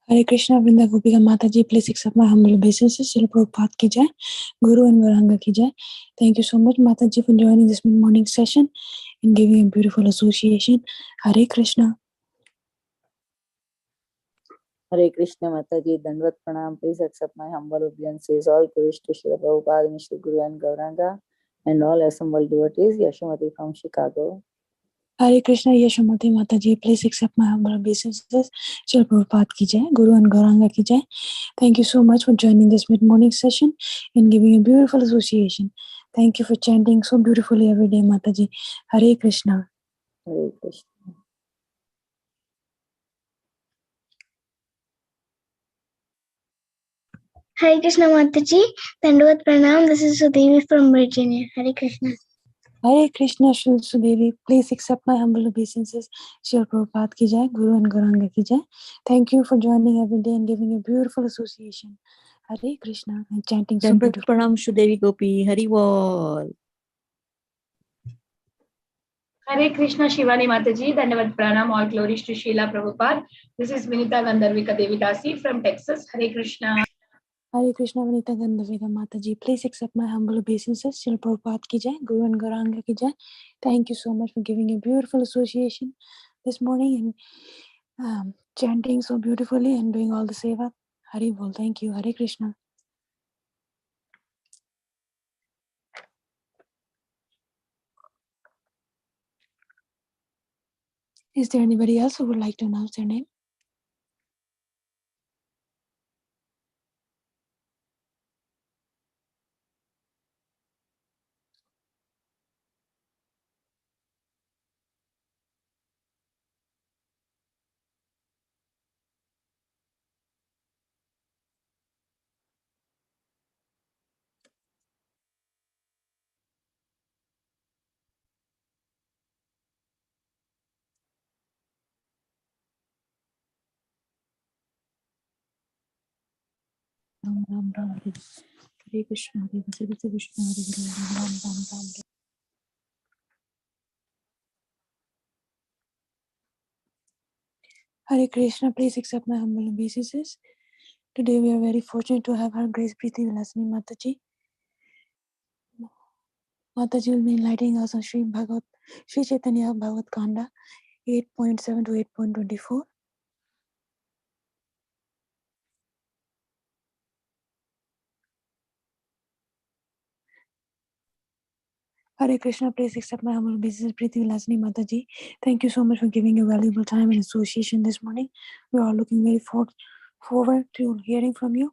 Hare Krishna, Vrinda Gopika Mataji, please accept my humble obeisances. Srila Prabhupada ki jai, Guru and Varanga ki jai. Thank you so much, Mataji, for joining this mid-morning session and giving a beautiful association. Hare Krishna. Hare Krishna Mataji, Dandvat Pranam. Please accept my humble obeisances. All praise to Srila Prabhupada and Shri Guru and Gauranga and all assembled devotees. Yashamati from Chicago. Hare Krishna, Yashamati Mataji, please accept my humble obeisances. Srila Prabhupada ki jai, Guru and Gauranga ki jai. Thank you so much for joining this mid-morning session and giving a beautiful association. Thank you for chanting so beautifully every day, Mataji. Hare Krishna. Hare Krishna. Hare Krishna Mataji, Dandavad Pranam. This is Sudevi from Virginia. Hare Krishna. Hare Krishna, Shri Sudevi. Please accept my humble obeisances. Srila Prabhupada ki jai, Guru and Gauranga ki jai. Thank you for joining every day and giving a beautiful association. Hare Krishna and chanting so beautifully. Pranam Sudevi Gopi. Hari Bol. Hare Krishna, Shivani Mataji, Dandavad Pranam, all glories to Srila Prabhupada. This is Vinita Gandharvika Devidasi from Texas. Hare Krishna. Hare Krishna, Vinita Gandharvika Mataji. Please accept my humble obeisances. Srila Prabhupada ki jai, Guru and Gauranga ki jai. Thank you so much for giving a beautiful association this morning and chanting so beautifully and doing all the seva. Hari Bol. Thank you. Hare Krishna. Is there anybody else who would like to announce their name? Ram Ram Ram Hare Hare Krishna Hare Krishna Krishna Hare Hare Ram Ram Ram Ram. Hare Krishna, please accept my humble obeisances. Today we are very fortunate to have Her Grace Preethi Vilasini Mataji. Mataji will be enlightening us on Sri Chaitanya Bhagavata Khanda 8.7 to 8.24. Hare Krishna, please accept my humble obeisances, Preethi Vilasini Mataji. Thank you so much for giving your valuable time and association this morning. We are all looking very forward to hearing from you.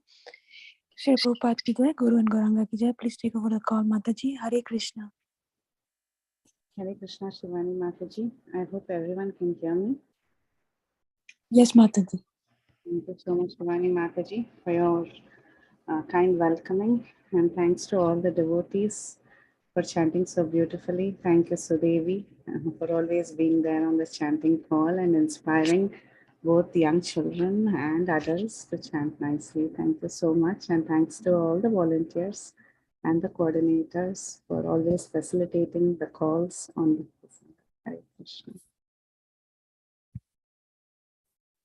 Sri Prabhupada ki jai, Guru and Gauranga ki jai. Please take over the call, Mataji. Hare Krishna. Hare Krishna, Shivani Mataji. I hope everyone can hear me. Yes, Mataji. Thank you so much, Shivani Mataji, for your kind welcoming. And thanks to all the devotees for chanting so beautifully. Thank you, Sudevi, for always being there on this chanting call and inspiring both young children and adults to chant nicely. Thank you so much. And thanks to all the volunteers and the coordinators for always facilitating the calls on the Hare Krishna.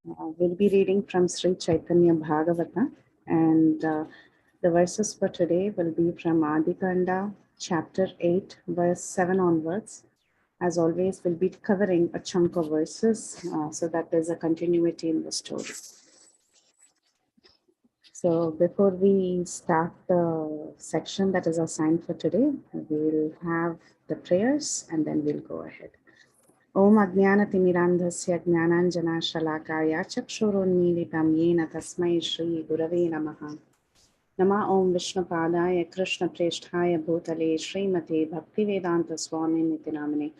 We'll be reading from Sri Chaitanya Bhagavata, and the verses for today will be from Khanda Chapter 8, verse 7 onwards. As always, we'll be covering a chunk of verses so that there's a continuity in the story. So before we start the section that is assigned for today, we'll have the prayers and then we'll go ahead. Om Ajnanatimirandhasya Jnananjana Chakshurunmilitam Yena Tasmai Shri Gurave Namaha. Nama Om Vishnupadaya Krishna Presthaya Bhutale Srimate Bhaktivedanta Swami Nitinamane.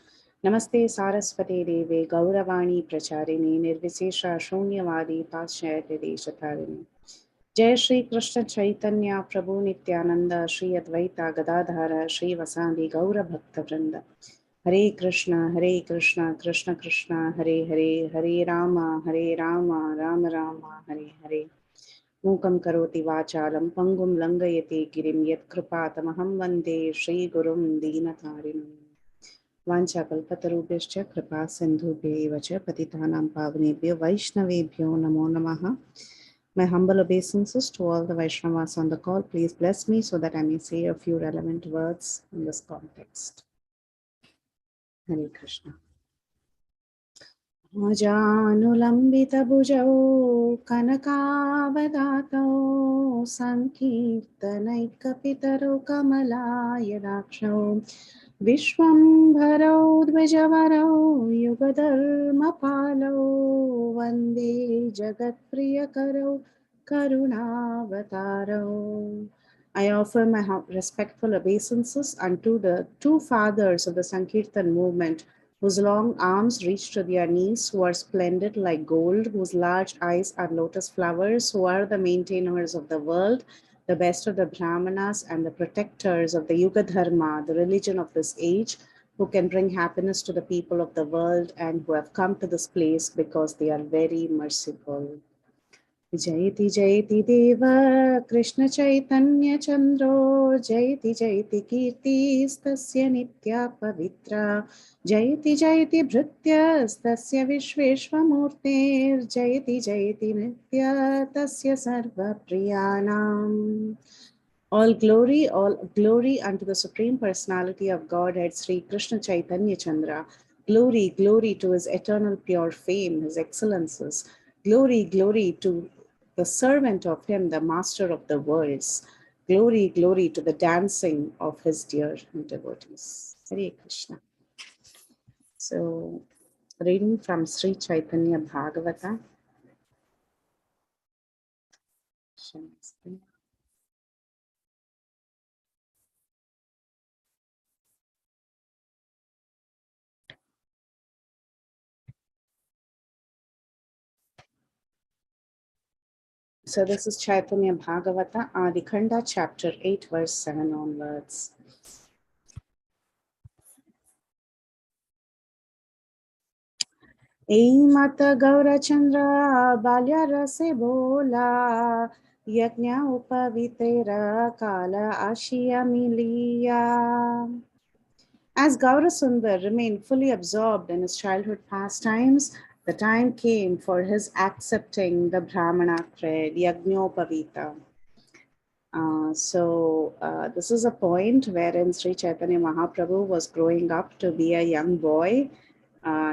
Namaste Saraswati Deve Gauravani Pracharini Nirvisesha Shunyavadi Paschayate Deshatarine. Jai Shri Krishna Chaitanya Prabhu Nityananda Shri Advaita Gadadhara Shri Vasandi Gaura Bhakta Vrinda. Hare Krishna, Krishna Krishna, Hare Hare, Hare Rama, Rama Rama, Hare Hare. Mukam karoti vachalam pangum langayati girim yat kripatamaham vande Shri Gurum Deenatarinam. Vanchakalpatarubhyascha kripa sindhubhya eva cha patitanam pavanebhyo Vaishnavebhyo namo namaha. My humble obeisances to all the Vaishnavas on the call. Please bless me so that I may say a few relevant words in this context. Hare Krishna. Ajanulambita bhujau kanakavadato sankirtanaikapitaro kamalayadakshau Vishwambharau dvijavarau yugadharmapalau Vande jagatpriyakarau karunaavatarau. I offer my respectful obeisances unto the two fathers of the Sankirtan movement, whose long arms reach to their knees, who are splendid like gold, whose large eyes are lotus flowers, who are the maintainers of the world, the best of the Brahmanas and the protectors of the Yuga Dharma, the religion of this age, who can bring happiness to the people of the world and who have come to this place because they are very merciful. Jayati Jayati Deva Krishna Chaitanya Chandro Jayati Jayati Kirti Stasya Nitya Pavitra Jayati Jayati Bhritya Stasya Vishveshwamurtir Jayati Jayati Nitya Tasya Sarva Priyanam. All glory unto the Supreme Personality of Godhead, Sri Krishna Chaitanya Chandra. Glory, glory to his eternal pure fame, his excellences. Glory, glory to the servant of him, the master of the worlds. Glory, glory to the dancing of his dear devotees. Hare Krishna. So, reading from Sri Chaitanya Bhagavata. So this is Caitanya Bhagavata, Khanda Chapter 8, verse 7 onwards. Mata Gaurachandra Balya Rase Bola Yajna Upavitera Kala Ashiya Miliya. As Gaurasundar remained fully absorbed in his childhood pastimes, the time came for his accepting the Brahmana creed, Yajnopavita. This is a point wherein Sri Chaitanya Mahaprabhu was growing up to be a young boy.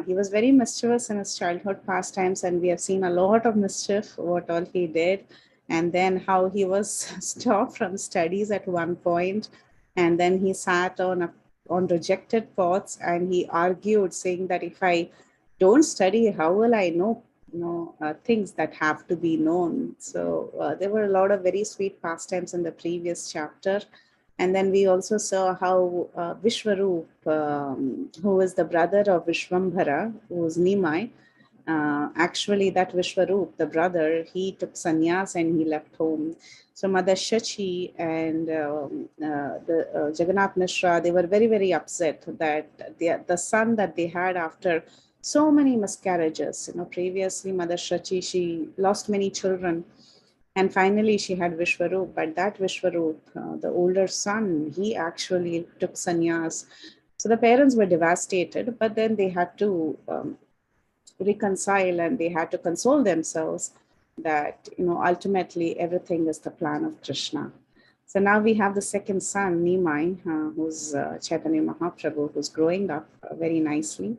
He was very mischievous in his childhood pastimes, and we have seen a lot of mischief, what all he did, and then how he was stopped from studies at one point, and then he sat on rejected pots, and he argued, saying that if I don't study, how will I know things that have to be known? So there were a lot of very sweet pastimes in the previous chapter. And then we also saw how Vishwarup, who is the brother of Vishwambhara, who is Nimai, actually that Vishwarup, the brother, he took sannyas and he left home. So Mother Shachi and the Jagannath Mishra, they were very, very upset that the son that they had after so many miscarriages, previously Mother Shachi, she lost many children. And finally, she had Vishwarup, but that Vishwarup, the older son, he actually took sannyas. So the parents were devastated, but then they had to reconcile and they had to console themselves that, ultimately everything is the plan of Krishna. So now we have the second son, Nimai, who's Chaitanya Mahaprabhu, who's growing up very nicely.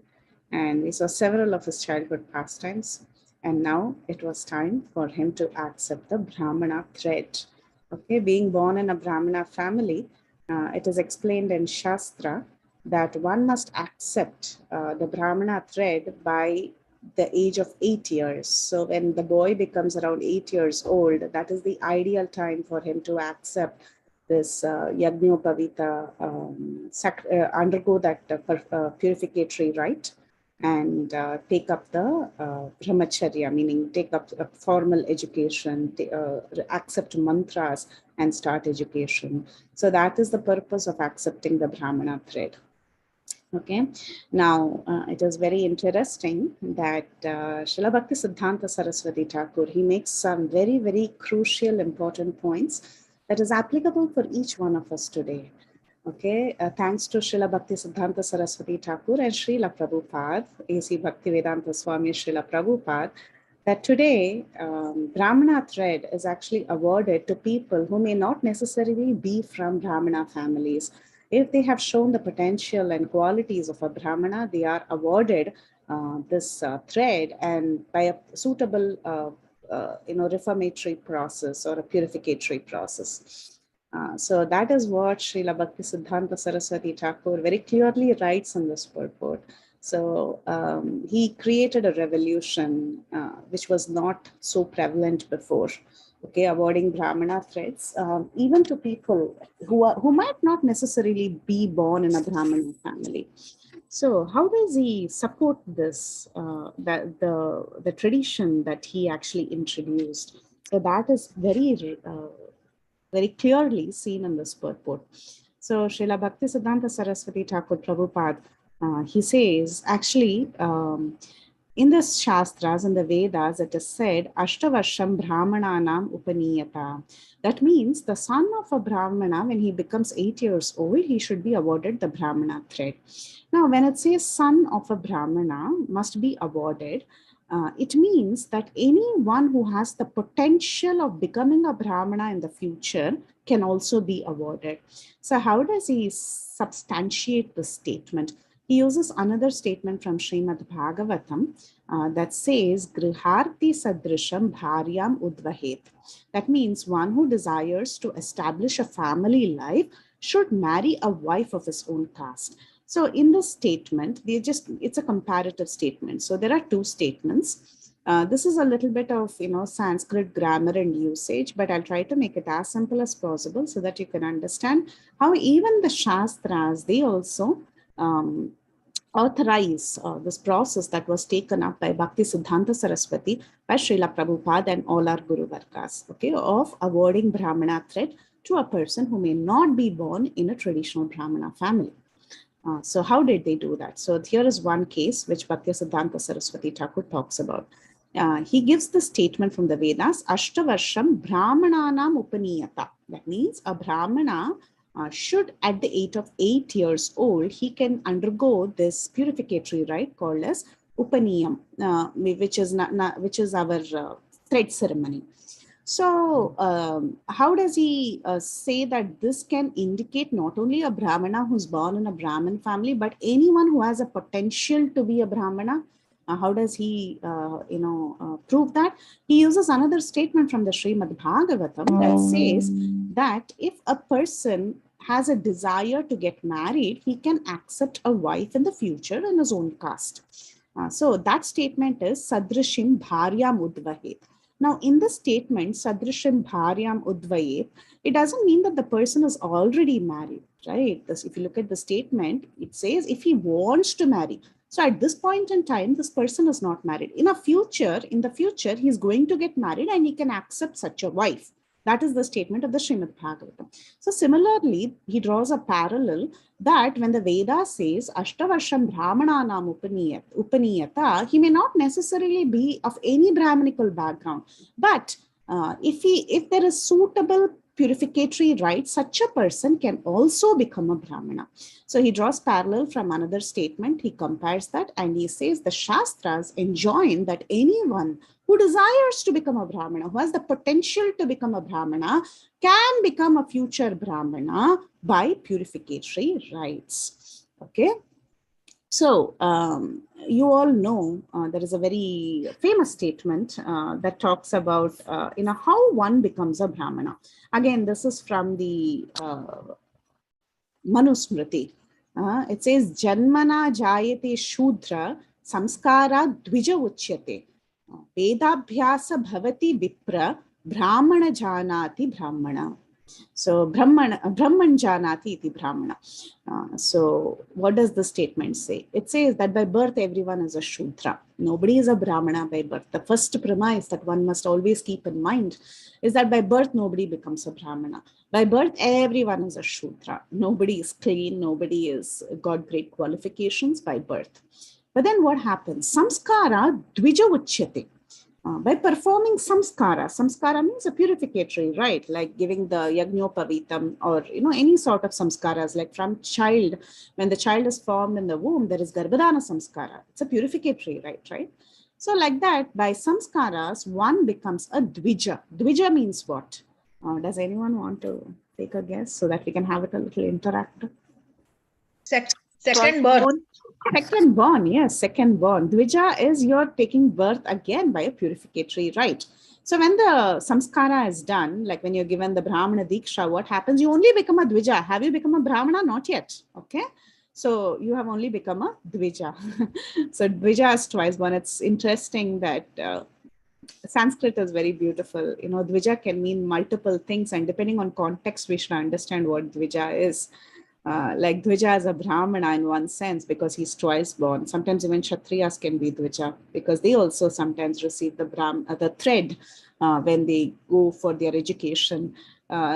And we saw several of his childhood pastimes. And now it was time for him to accept the Brahmana creed. Okay, being born in a Brahmana family, it is explained in Shastra that one must accept the Brahmana thread by the age of 8 years. So when the boy becomes around 8 years old, that is the ideal time for him to accept this Yajnopavita, undergo that purificatory rite and take up the brahmacharya, meaning take up a formal education, accept mantras and start education. So that is the purpose of accepting the Brahmana thread. Okay, now it is very interesting that Srila Bhakti Siddhanta Saraswati Thakur, he makes some very, very crucial, important points that is applicable for each one of us today. Okay, thanks to Srila Bhakti Siddhanta Saraswati Thakur and Srila Prabhupada, A.C. Bhaktivedanta Swami Srila Prabhupada, that today Brahmana thread is actually awarded to people who may not necessarily be from Brahmana families. If they have shown the potential and qualities of a Brahmana, they are awarded this thread, and by a suitable reformatory process or a purificatory process. So that is what Srila Bhakti Siddhanta Saraswati Thakur very clearly writes in this purport. So he created a revolution which was not so prevalent before. Okay, awarding Brahmana threads, even to people who might not necessarily be born in a Brahmana family. So how does he support this, that the tradition that he actually introduced? So that is very clearly seen in this purport. So Srila Bhakti Siddhanta Saraswati Thakur Prabhupada, he says, actually, in the Shastras and the Vedas, it is said, Ashtavarsham Brahmananam Upaniyata. That means the son of a Brahmana, when he becomes 8 years old, he should be awarded the Brahmana thread. Now, when it says son of a Brahmana must be awarded, it means that anyone who has the potential of becoming a Brahmana in the future can also be awarded. So how does he substantiate this statement? He uses another statement from Srimad Bhagavatam that says, Griharti Sadrisham Bharyam Udvahet. That means one who desires to establish a family life should marry a wife of his own caste. So in this statement, it's a comparative statement. So there are two statements. This is a little bit of Sanskrit grammar and usage, but I'll try to make it as simple as possible so that you can understand how even the Shastras, they also authorize this process that was taken up by Bhakti Siddhanta Saraswati, by Srila Prabhupada and all our Guru Vargas, okay, of awarding Brahmana thread to a person who may not be born in a traditional Brahmana family. So how did they do that? So here is one case which Bhakti Siddhanta Saraswati Thakur talks about. He gives the statement from the Vedas, Ashtavarsham Brahmananam Upaniyata. That means a Brahmana should, at the age of 8 years old, he can undergo this purificatory rite called as Upaniyam, which is our thread ceremony. So how does he say that this can indicate not only a Brahmana who's born in a Brahmin family, but anyone who has a potential to be a Brahmana? How does he, prove that? He uses another statement from the Srimad Bhagavatam that says that if a person has a desire to get married, he can accept a wife in the future in his own caste. So that statement is Sadrishim Bharyam Udvahet. Now, in the statement, Sadrishim Bharyam Udvayet, it doesn't mean that the person is already married, right? If you look at the statement, it says if he wants to marry. So at this point in time, this person is not married. In the future, he's going to get married and he can accept such a wife. That is the statement of the Srimad Bhagavatam. So similarly, he draws a parallel that when the Veda says Ashtavarsham Brahmananam Upaniyata, he may not necessarily be of any Brahmanical background. But if there is suitable purificatory rite, such a person can also become a Brahmana. So he draws parallel from another statement. He compares that and he says the Shastras enjoin that anyone who desires to become a Brahmana, who has the potential to become a Brahmana, can become a future Brahmana by purificatory rites. Okay. So you all know there is a very famous statement that talks about how one becomes a Brahmana. Again, this is from the Manusmriti. It says Janmana Jayate Shudra Samskara Dvija Uchyate Vedabhyasa Bhavati Vipra Brahmana Janati Brahmana. So Brahman Janati iti Brahmana. So what does the statement say? It says that by birth everyone is a Shudra. Nobody is a Brahmana by birth. The first premise that one must always keep in mind is that by birth nobody becomes a Brahmana. By birth everyone is a Shudra. Nobody is clean. Nobody is got great qualifications by birth. But then what happens? Samskara dvija uchyate. by performing samskara. Samskara means a purificatory rite, like giving the yajnopavitam or any sort of samskaras, like from child, when the child is formed in the womb, there is garbhadana samskara. It's a purificatory rite, right? So like that, by samskaras, one becomes a dvija. Dvija means what? Does anyone want to take a guess so that we can have it a little interactive? Second born. Second born, yes, second born. Dvija is you're taking birth again by a purificatory rite. So when the samskara is done, like when you're given the Brahmana Diksha, what happens? You only become a Dvija. Have you become a Brahmana? Not yet. Okay. So you have only become a Dvija. So Dvija is twice born. It's interesting that Sanskrit is very beautiful. Dvija can mean multiple things, and depending on context, we should understand what Dvija is. Like Dvija is a Brahmana in one sense because he's twice born. Sometimes even Kshatriyas can be Dvija because they also sometimes receive the thread when they go for their education.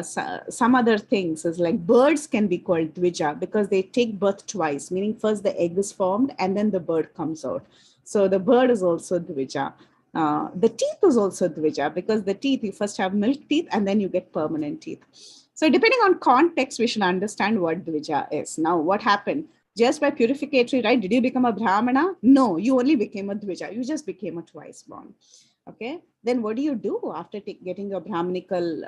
Some other things is like birds can be called Dvija because they take birth twice, meaning first the egg is formed and then the bird comes out. So the bird is also Dvija. The teeth is also Dvija because the teeth, you first have milk teeth and then you get permanent teeth. So depending on context, we should understand what Dvija is. Now, what happened? Just by purificatory, right? Did you become a Brahmana? No, you only became a Dvija. You just became a twice born. Okay. Then what do you do after getting your Brahmanical,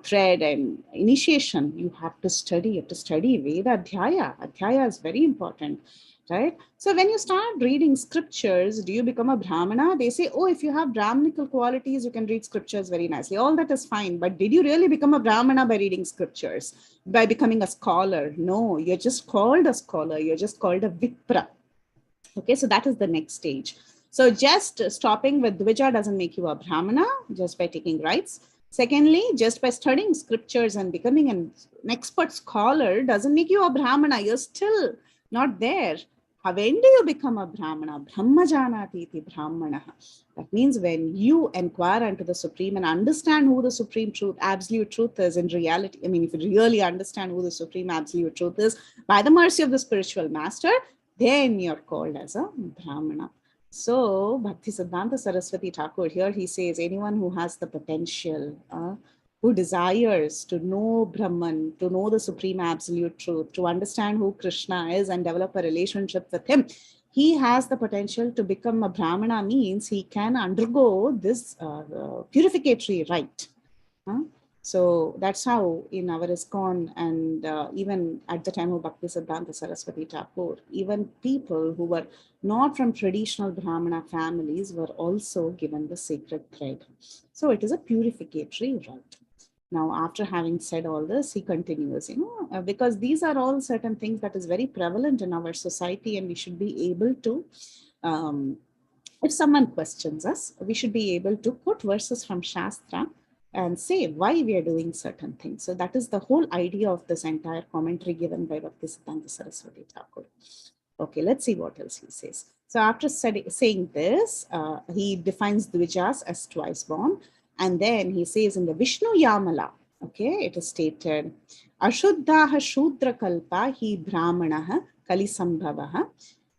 thread and initiation? You have to study. You have to study Veda Adhyaya. Adhyaya is very important. Right? So when you start reading scriptures, do you become a Brahmana? They say, oh, if you have Brahmanical qualities, you can read scriptures very nicely. All that is fine. But did you really become a Brahmana by reading scriptures? By becoming a scholar? No, you're just called a scholar. You're just called a Vipra. Okay, so that is the next stage. So just stopping with Dvija doesn't make you a Brahmana just by taking rites. Secondly, just by studying scriptures and becoming an expert scholar doesn't make you a Brahmana. You're still not there. When do you become a Brahmana? Brahmajanati iti Brahmana. That means when you inquire into the Supreme and understand who the Supreme Truth, Absolute Truth is in reality. I mean, if you really understand who the Supreme Absolute Truth is, by the mercy of the spiritual master, then you're called as a Brahmana. So, Bhaktisiddhanta Saraswati Thakur, here he says, anyone who has the potential, who desires to know Brahman, to know the Supreme Absolute Truth, to understand who Krishna is and develop a relationship with him, he has the potential to become a Brahmana, means he can undergo this purificatory rite. So that's how in our ISKCON and even at the time of Bhaktisiddhanta Saraswati Thakur, even people who were not from traditional Brahmana families were also given the sacred thread. So it is a purificatory rite. Now, after having said all this, he continues, because these are all certain things that is very prevalent in our society, and we should be able to, if someone questions us, we should be able to quote verses from Shastra and say why we are doing certain things. So that is the whole idea of this entire commentary given by Bhaktisiddhanta Saraswati Thakur. Okay, let's see what else he says. So after saying this, he defines Dvijas as twice born. And then he says in the Vishnu Yamala, okay, it is stated, Ashuddhaha Shudra Kalpa hi Brahmanaha Kalisambhavaha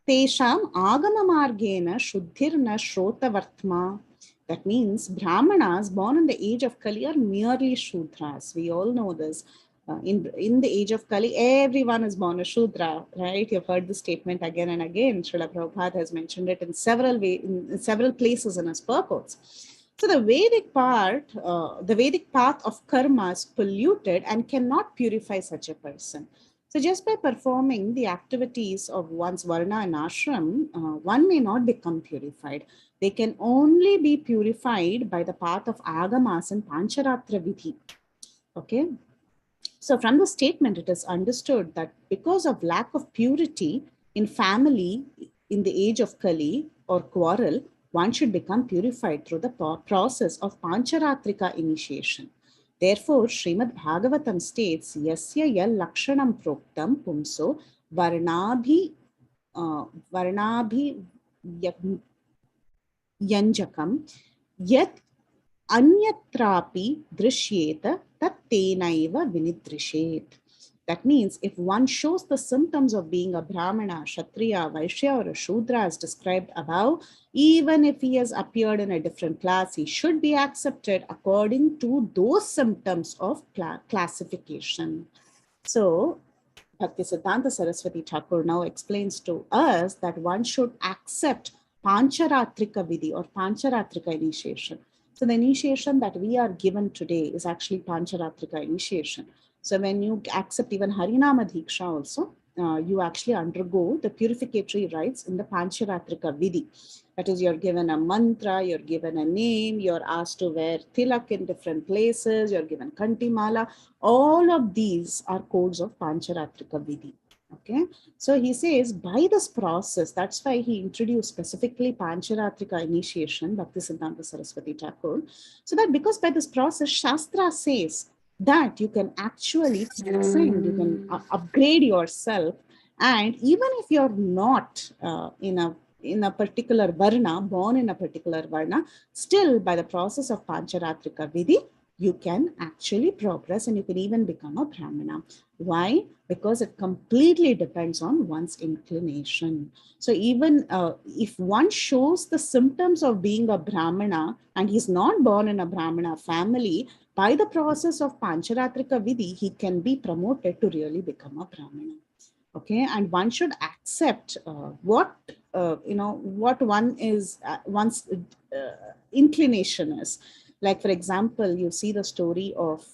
Tesham Agama Margena Shuddhirna Shrota Vartma. That means Brahmanas born in the age of Kali are merely Shudras. We all know this. In the age of Kali, everyone is born a Shudra, right? You've heard the statement again and again. Srila Prabhupada has mentioned it in several places in his purports. So the Vedic path of karma is polluted and cannot purify such a person. So just by performing the activities of one's varna and ashram, one may not become purified. They can only be purified by the path of agamas and pancharatra vidhi. Okay. So from the statement, it is understood that because of lack of purity in family in the age of Kali or quarrel, one should become purified through the process of Pancharatrika initiation. Therefore, Srimad Bhagavatam states, Yasya yal lakshanam proktam pumso varnabhi yanjakam yat anyatrapi drishyeta tat tenaiva vinidrishet. That means if one shows the symptoms of being a Brahmana, Kshatriya, Vaishya, or a Shudra as described above, even if he has appeared in a different class, he should be accepted according to those symptoms of classification. So, Bhaktisiddhanta Saraswati Thakur now explains to us that one should accept Pancharatrika Vidhi or Pancharatrika initiation. So the initiation that we are given today is actually Pancharatrika initiation. So when you accept even Harinama Diksha also, you actually undergo the purificatory rites in the Pancharatrika Vidhi. That is, you're given a mantra, you're given a name, you're asked to wear tilak in different places, you're given kantimala. All of these are codes of Pancharatrika Vidhi. Okay, so he says by this process, that's why he introduced specifically Pancharatrika initiation, Bhaktisiddhanta Saraswati Thakur, so that because by this process, Shastra says that you can actually transcend, you can upgrade yourself, and even if you're not in a particular varna, born in a particular varna, still by the process of Pancharatrika Vidhi, you can actually progress and you can even become a Brahmana. Why? Because it completely depends on one's inclination. So even if one shows the symptoms of being a Brahmana and he's not born in a Brahmana family, by the process of Pancharatrika Vidhi, he can be promoted to really become a Brahmana. Okay, and one should accept what one is one's inclination is. Like, for example, you see the story of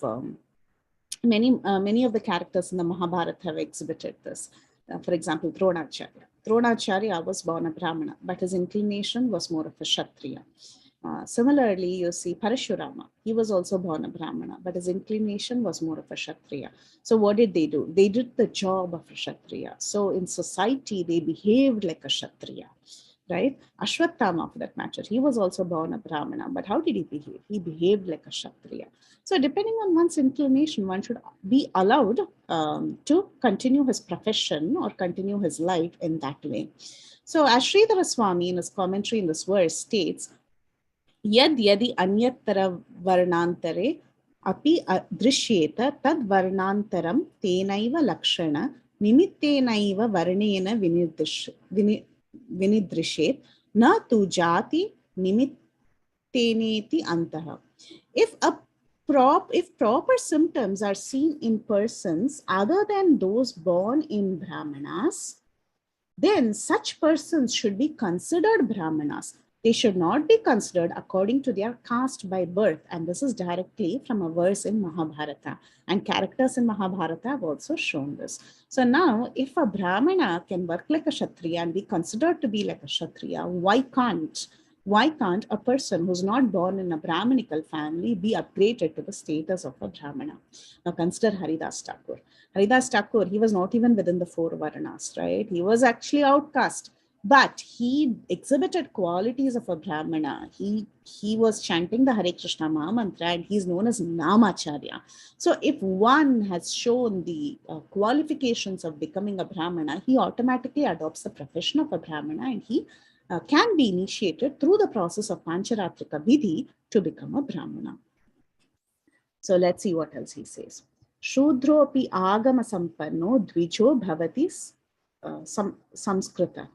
many of the characters in the Mahabharata have exhibited this. For example, Dronacharya. Dronacharya was born a Brahmana, but his inclination was more of a Kshatriya. Similarly, you see Parashurama. He was also born a Brahmana, but his inclination was more of a Kshatriya. So what did they do? They did the job of a Kshatriya. So in society, they behaved like a Kshatriya, right? Ashwatthama, for that matter, he was also born a Brahmana, but how did he behave? He behaved like a Kshatriya. So depending on one's inclination, one should be allowed to continue his profession or continue his life in that way. So as Sridhara Swami in his commentary in this verse states, Yad yadi anyattara varnantare api drishyeta tad varnantaram tenaiva lakshana nimittenaiva varnena vinidrishet na tu jati nimitteneti antaha. If proper symptoms are seen in persons other than those born in Brahmanas, then such persons should be considered Brahmanas. They should not be considered according to their caste by birth. And this is directly from a verse in Mahabharata. And characters in Mahabharata have also shown this. So now, if a Brahmana can work like a Kshatriya and be considered to be like a Kshatriya, why can't a person who's not born in a Brahminical family be upgraded to the status of a Brahmana? Now consider Haridas Thakur. Haridas Thakur, he was not even within the four Varnas, right? He was actually outcast. But he exhibited qualities of a Brahmana. He was chanting the Hare Krishna Maha Mantra and he's known as Namacharya. So if one has shown the qualifications of becoming a Brahmana, he automatically adopts the profession of a Brahmana and he can be initiated through the process of Pancharatrika Vidhi to become a Brahmana. So let's see what else he says. Shudropi agama sampanno dvijo bhavati samskrita.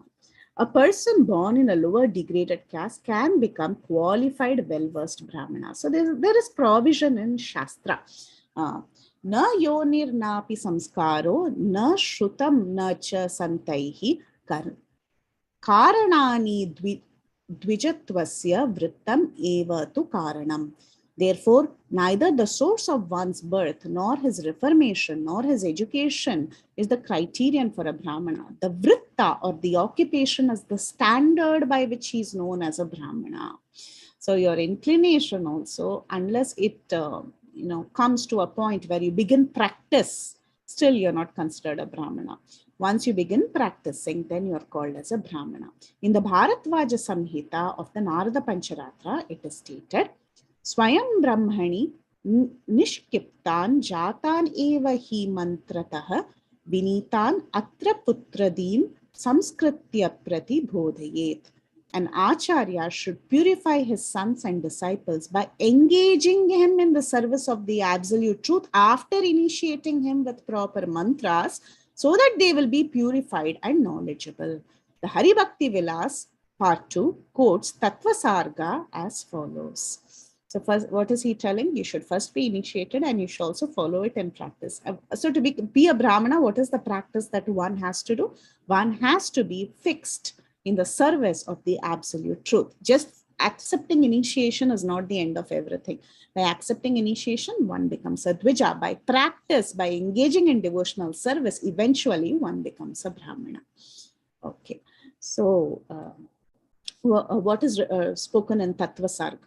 A person born in a lower degraded caste can become qualified, well-versed Brahmana. So there is provision in Shastra. Na yonir napi samskaro, na shrutam na cha santaihi karanani dvijatvasya vrittam eva tu karanam. Therefore, neither the source of one's birth, nor his reformation, nor his education is the criterion for a Brahmana. The vritta or the occupation is the standard by which he is known as a Brahmana. So your inclination also, unless it comes to a point where you begin practice, still you're not considered a Brahmana. Once you begin practicing, then you're called as a Brahmana. In the Bharatvaja Samhita of the Narada Pancharatra, it is stated, Swayam Brahmani Nishkiptan Jatan Eva Hi Mantratah Vinitan Atra Putradim Samskritya Prati Bodhayet. an acharya should purify his sons and disciples by engaging him in the service of the absolute truth after initiating him with proper mantras, so that they will be purified and knowledgeable. The Hari Bhakti Vilas, part 2, quotes Tattva Sarga as follows. So first, what is he telling? You should first be initiated and you should also follow it in practice. So to be a Brahmana, what is the practice that one has to do? One has to be fixed in the service of the absolute truth. Just accepting initiation is not the end of everything. By accepting initiation, one becomes a Dvija. By practice, by engaging in devotional service, eventually one becomes a Brahmana. Okay, so what is spoken in Tattva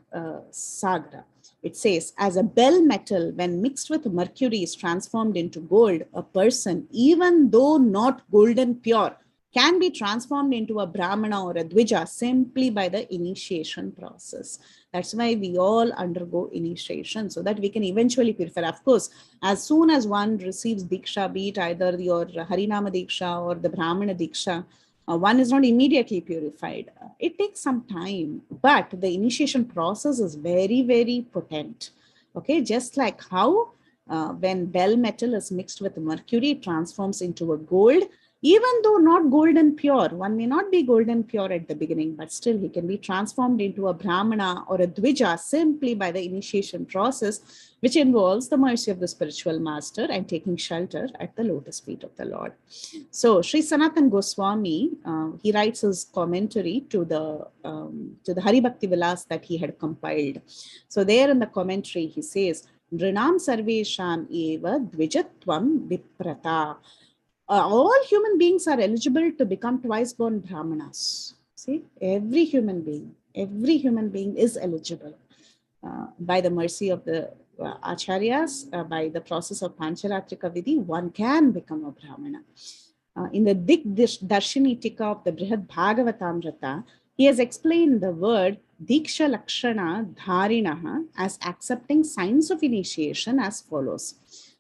Sagra? It says, as a bell metal, when mixed with mercury, is transformed into gold, a person, even though not golden pure, can be transformed into a Brahmana or a Dvija simply by the initiation process. That's why we all undergo initiation, so that we can eventually purify. Of course, as soon as one receives Diksha, be it either your Harinama Diksha or the Brahmana Diksha, one is not immediately purified. It takes some time, but the initiation process is very, very potent. Okay, just like how when bell metal is mixed with mercury, it transforms into a gold. Even though not golden pure, one may not be golden pure at the beginning, but still he can be transformed into a Brahmana or a Dvija simply by the initiation process, which involves the mercy of the spiritual master and taking shelter at the lotus feet of the Lord. So Sri Sanatan Goswami, he writes his commentary to the Hari Bhakti Vilas that he had compiled. So there in the commentary he says, Nrinam Sarvesham eva Dvijatvam Viprata. All human beings are eligible to become twice born Brahmanas. See, every human being is eligible by the mercy of the acharyas, by the process of Pancharatrika Vidhi, one can become a Brahmana. In the Darshini Tika of the Brihad Bhagavatamrita, he has explained the word Diksha Lakshana Dharinaha as accepting signs of initiation as follows.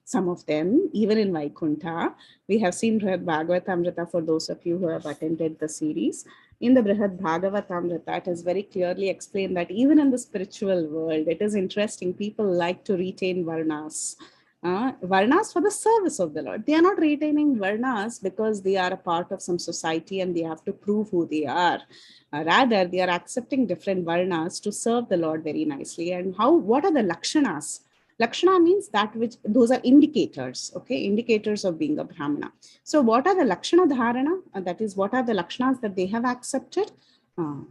Some of them, even in Vaikuntha, we have seen Brihad Bhagavatamrita for those of you who have attended the series. In the Brihad Bhagavatamrita, it is very clearly explained that even in the spiritual world, it is interesting, people like to retain Varnas. Varnas for the service of the Lord. They are not retaining Varnas because they are a part of some society and they have to prove who they are. Rather, they are accepting different Varnas to serve the Lord very nicely. And what are the Lakshanas? Lakshana means that which, those are indicators, okay, indicators of being a Brahmana. So what are the Lakshana Dharana? That is, what are the Lakshanas that they have accepted?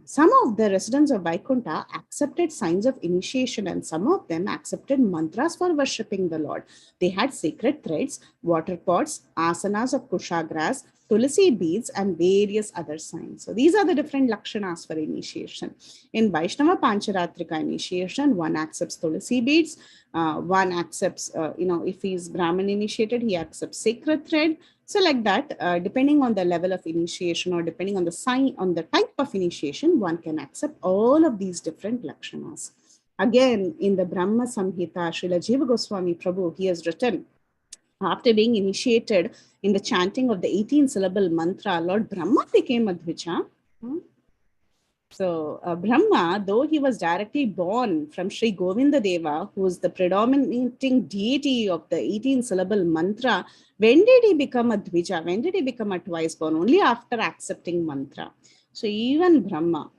Some of the residents of Vaikuntha accepted signs of initiation and some of them accepted mantras for worshipping the Lord. They had sacred threads, water pots, asanas of kushagras, tulsi beads and various other signs. So these are the different lakshanas for initiation. In Vaishnava Pancharatrika initiation, one accepts tulsi beads, one accepts, if he is Brahmin initiated, he accepts sacred thread. So like that, depending on the level of initiation or depending on the sign, on the type of initiation, one can accept all of these different lakshanas. Again, in the Brahma Samhita, Srila Jiva Goswami Prabhu, he has written, after being initiated in the chanting of the 18-syllable mantra, Lord Brahma became a Dvija. So Brahma, though he was directly born from Sri Govinda Deva, who is the predominating deity of the 18-syllable mantra, when did he become a Dvija? When did he become a twice born? Only after accepting mantra. So even Brahma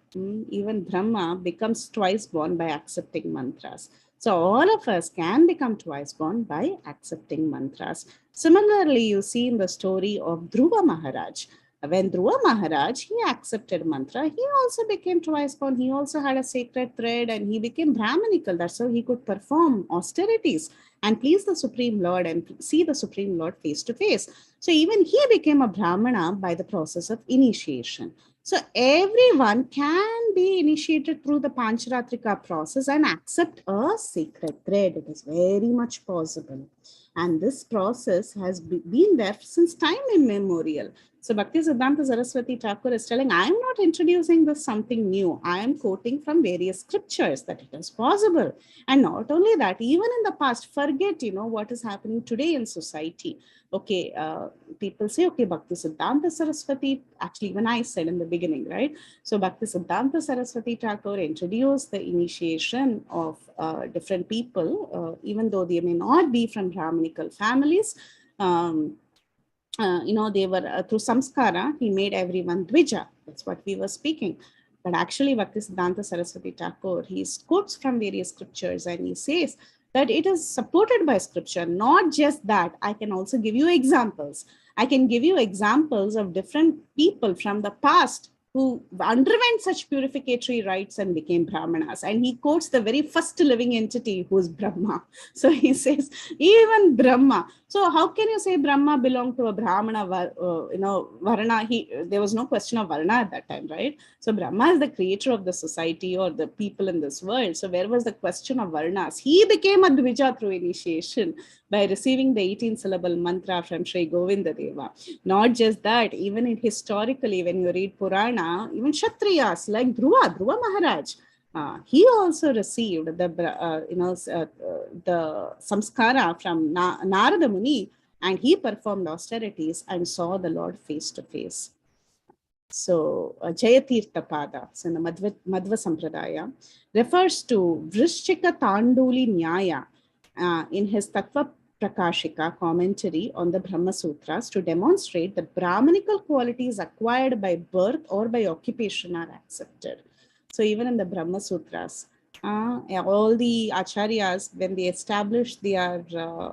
becomes twice born by accepting mantras. So all of us can become twice born by accepting mantras. Similarly, you see in the story of Dhruva Maharaj. When Dhruva Maharaj, he accepted mantra, he also became twice born. He also had a sacred thread and he became Brahmanical. That's how he could perform austerities and please the Supreme Lord and see the Supreme Lord face to face. So even he became a Brahmana by the process of initiation. So everyone can be initiated through the Pancharatrika process and accept a sacred thread. It is very much possible. And this process has been there since time immemorial. So Bhakti Siddhanta Saraswati Thakur is telling, I am not introducing this something new. I am quoting from various scriptures that it is possible. And not only that, even in the past, forget, what is happening today in society. Okay, people say, okay, Bhakti Siddhanta Saraswati, actually, even I said in the beginning, right? So Bhakti Siddhanta Saraswati Thakur introduced the initiation of different people, even though they may not be from Brahminical families. They were through samskara, he made everyone dvija. That's what we were speaking. But actually, Bhakti Siddhanta Saraswati Thakur, he quotes from various scriptures and he says that it is supported by scripture. Not just that, I can also give you examples. I can give you examples of different people from the past who underwent such purificatory rites and became Brahmanas. And he quotes the very first living entity, who is Brahma. So he says, even Brahma. So how can you say Brahma belonged to a Brahmana, Varna? There was no question of Varna at that time, right? So Brahma is the creator of the society or the people in this world. So where was the question of Varnas? He became a Dvija through initiation by receiving the 18-syllable mantra from Sri Govinda Deva. Not just that, even historically, when you read Purana, even Kshatriyas like Dhruva Maharaj, he also received the samskara from Narada Muni, and he performed austerities and saw the Lord face to face. So Jayatirtha Pada, so in the Madhva Sampradaya, refers to Vrishchika Tanduli Nyaya in his Tattva Prakashika commentary on the Brahma Sutras to demonstrate that Brahmanical qualities acquired by birth or by occupation are accepted. So even in the Brahma Sutras, all the acharyas, when they establish their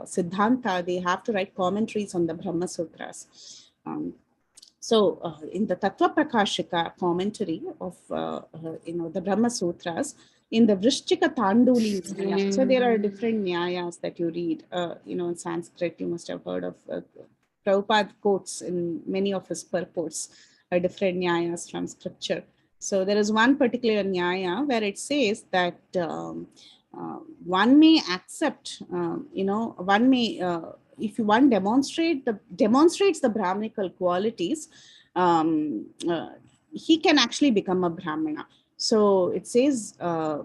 Siddhanta, they have to write commentaries on the Brahma Sutras. So in the Tattva Prakashika commentary of the Brahma Sutras, in the Vrishchika Tanduli Nyaya, so there are different Nyayas that you read. In Sanskrit, you must have heard of Prabhupada quotes in many of his purports are different Nyayas from scripture. So there is one particular Nyaya where it says that one may accept, one may if one demonstrates the Brahminical qualities, he can actually become a Brahmana. So it says the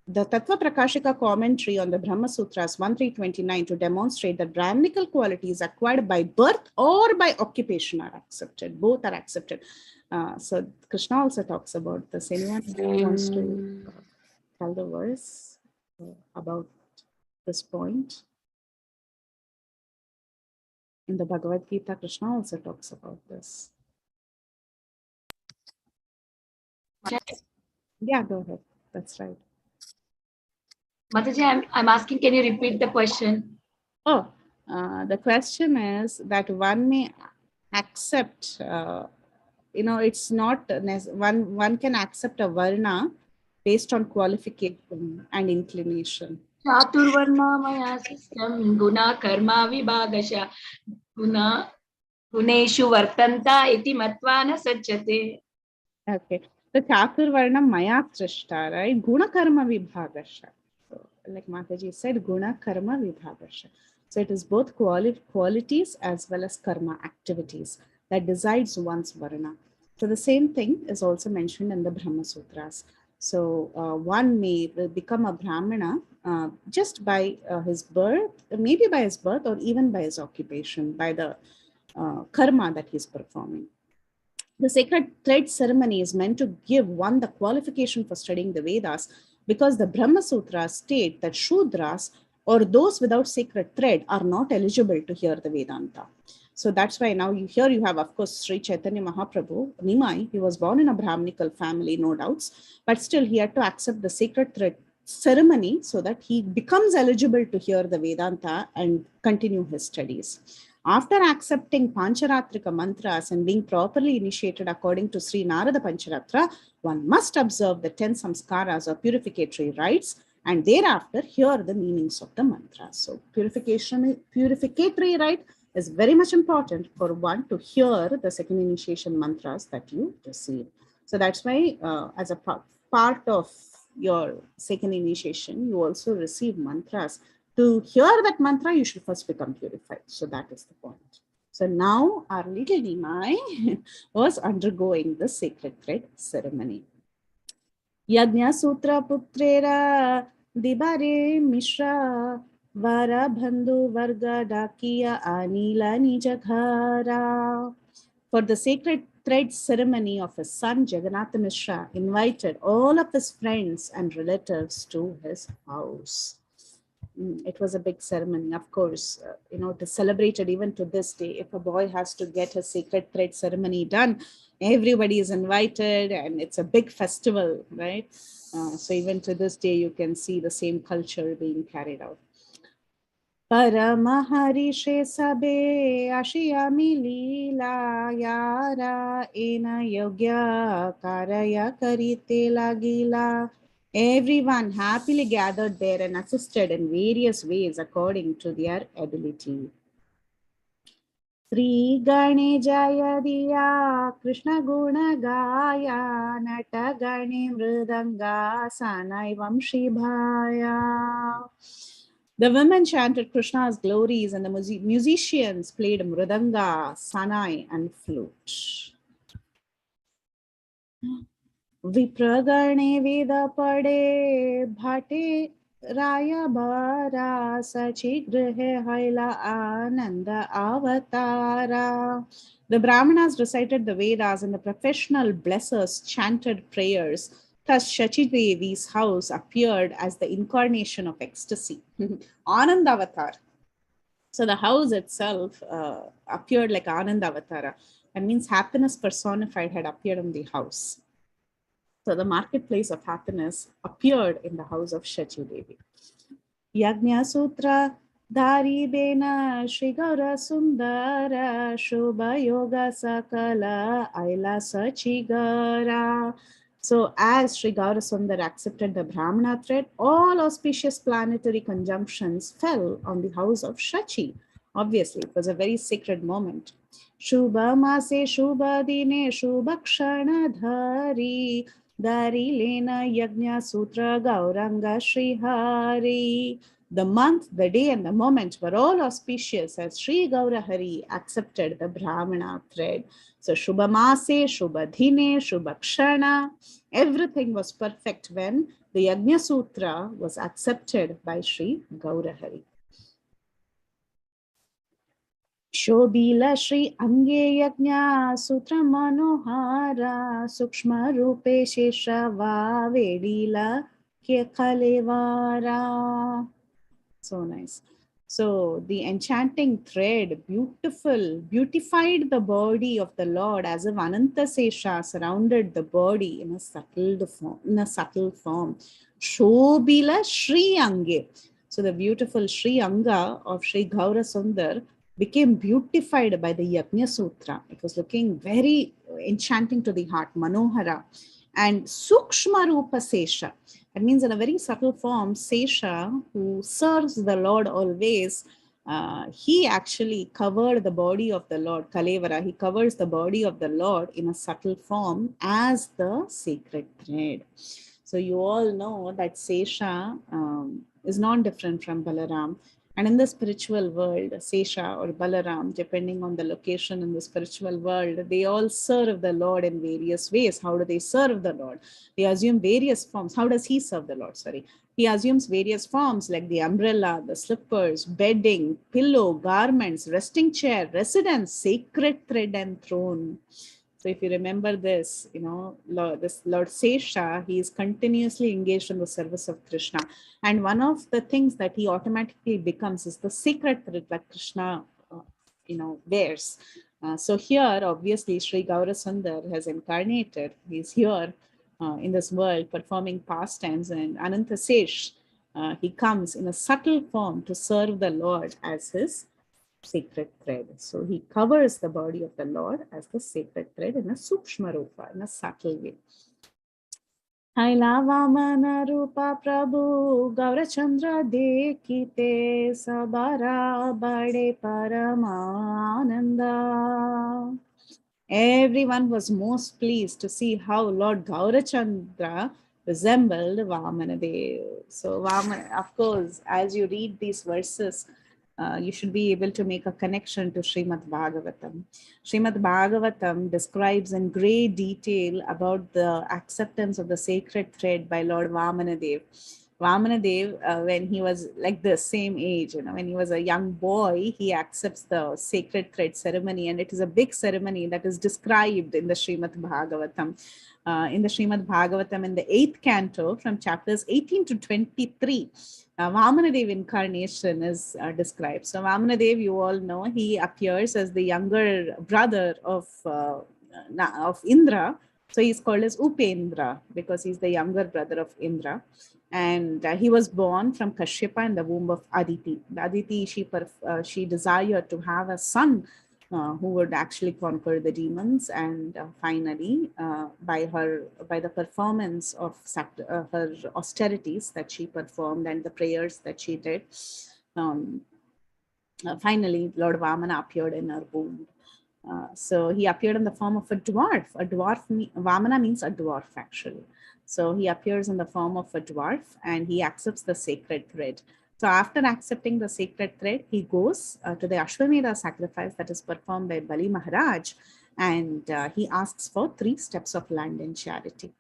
Tattva Prakashika commentary on the Brahma Sutras 1.3.29 to demonstrate that Brahminical qualities acquired by birth or by occupation are accepted. Both are accepted. So Krishna also talks about this. Anyone wants to tell the verse about this point? In the Bhagavad Gita, Krishna also talks about this. Yeah, go ahead. That's right. Mataji, I'm asking, can you repeat the question? Oh, the question is that one may accept, it's not one can accept a varna based on qualification and inclination. Chaturvarna maya system guna karma vibhagasha guna guneshu vartanta iti matvana sajjate. Okay. The Chaturvarna maya trishta, right? Guna karma vibhagasha. So, like Mataji said, guna karma vibhagasha. So it is both qualities as well as karma activities that decides one's varna. So the same thing is also mentioned in the Brahma Sutras. So one may become a Brahmana just by his birth, maybe by his birth or even by his occupation, by the karma that he's performing. The sacred thread ceremony is meant to give one the qualification for studying the Vedas, because the Brahma Sutras state that Shudras or those without sacred thread are not eligible to hear the Vedanta. So that's why now you have, of course, Sri Chaitanya Mahaprabhu, Nimai. He was born in a Brahminical family, no doubts, but still he had to accept the sacred thread ceremony so that he becomes eligible to hear the Vedanta and continue his studies. After accepting Pancharatrika mantras and being properly initiated according to Sri Narada Pancharatra, one must observe the 10 samskaras or purificatory rites and thereafter hear the meanings of the mantras. So purificatory rite is very much important for one to hear the second initiation mantras that you receive. So that's why as a part of your second initiation, you also receive mantras. To hear that mantra, you should first become purified. So that is the point. So now our little Nimai was undergoing the sacred thread ceremony. Yajna Sutra Putrera Dibare Mishra Vara Bandhu Varga Dakiya Anila Nijaghara. For the sacred thread ceremony of his son Jagannatha Mishra invited all of his friends and relatives to his house. It was a big ceremony, of course, to celebrate it even to this day. If a boy has to get a sacred thread ceremony done, everybody is invited and it's a big festival, right? So even to this day, you can see the same culture being carried out. Paramaharishi sabe ashiyami lila yara ena yogya karaya karite lagila. Everyone happily gathered there and assisted in various ways according to their ability. Sri Gane Jaya Diya Krishna Guna Gaya Nata Gane Mridanga Sanai Vamshi Bhaya. The women chanted Krishna's glories and the musicians played mridanga, sanai and flute. Vipragane Veda Pade Bhate Raya Bara Sachi Grihe Haila Ananda Avatara. The Brahmanas recited the Vedas and the professional blessers chanted prayers. Thus, Shachi Devi's house appeared as the incarnation of ecstasy. Ananda Avatar. So the house itself appeared like Ananda Avatara. That means happiness personified had appeared in the house. So the marketplace of happiness appeared in the house of Shachi Devi. Yajna Sutra Dhari Bena Shri Gaura Sundara Shobha Yoga Sakala Aila Sachigara. So as Sri Gaura Sundar accepted the Brahmana thread, all auspicious planetary conjunctions fell on the house of Shachi. Obviously, it was a very sacred moment. Shubha Mase Shubha Dine Shubha Kshana Dhari Dari Lena Yajna Sutra Gauranga Sri Hari. The month, the day, and the moment were all auspicious as Sri Gaurahari accepted the Brahmana thread. So Shubhamase, Shubhadhine, Shubhakshana, everything was perfect when the Yajna Sutra was accepted by Sri Gaurahari. Shobila Shri Ange Yajna Sutra Manohara Sukshma Rupe Sheshava Vedila Kyekalevara. So nice. So the enchanting thread, beautified the body of the Lord as if Ananta Sesha surrounded the body in a subtle form. Shobila Shri Ange. So the beautiful Sri Anga of Sri Gaura Sundar became beautified by the Yajna Sutra. It was looking very enchanting to the heart, Manohara. And Sukshma Rupa Sesha. That means in a very subtle form, Sesha, who serves the Lord always, he actually covered the body of the Lord, Kalevara. He covers the body of the Lord in a subtle form as the sacred thread. So you all know that Sesha is not different from Balaram. And in the spiritual world, Sesha or Balaram, depending on the location in the spiritual world, they all serve the Lord in various ways. How do they serve the Lord? They assume various forms. How does he serve the Lord? He assumes various forms like the umbrella, the slippers, bedding, pillow, garments, resting chair, residence, sacred thread and throne. So if you remember this, this Lord Sesha, he is continuously engaged in the service of Krishna. And one of the things that he automatically becomes is the sacred thread that Krishna, wears. So here, obviously, Sri Gaura Sundar has incarnated. He's here in this world performing pastimes, and Ananta Sesh, he comes in a subtle form to serve the Lord as his sacred thread. So he covers the body of the Lord as the sacred thread in a sukshma rupa, in a subtle way. Haila Vamana Rupa Prabhu Gaurachandra Dekite Sabara Bade Paramananda. Everyone was most pleased to see how Lord Gaurachandra resembled Vamana Dev. So Vamana, of course, as you read these verses, you should be able to make a connection to Srimad Bhagavatam. Srimad Bhagavatam describes in great detail about the acceptance of the sacred thread by Lord Vamanadev. Vamanadev, when he was like the same age, when he was a young boy, he accepts the sacred thread ceremony, and it is a big ceremony that is described in the Srimad Bhagavatam. In the Srimad Bhagavatam, in the 8th canto, from chapters 18 to 23, Vamanadev incarnation is described. So Vamanadev, you all know, he appears as the younger brother of Indra. So he's called as Upendra because he's the younger brother of Indra. And he was born from Kashyapa in the womb of Aditi. Aditi, she desired to have a son who would actually conquer the demons, and finally, by the performance of her austerities that she performed and the prayers that she did, finally Lord Vamana appeared in her womb. So he appeared in the form of a dwarf. Vamana means a dwarf actually. So he appears in the form of a dwarf and he accepts the sacred thread. So after accepting the sacred thread, he goes to the Ashwamedha sacrifice that is performed by Bali Maharaj, and he asks for 3 steps of land in charity.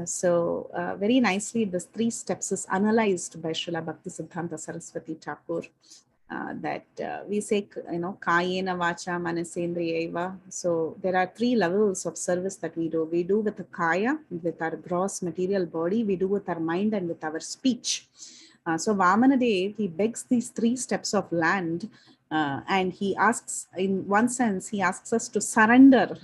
So very nicely, this 3 steps is analyzed by Srila Bhaktisiddhanta Saraswati Thakur. That we say, Kayena Vacha Manasendriyaiva. So there are 3 levels of service that we do. We do with the Kaya, with our gross material body. We do with our mind and with our speech. So Vamanadev, he begs these 3 steps of land, and he asks, in one sense, he asks us to surrender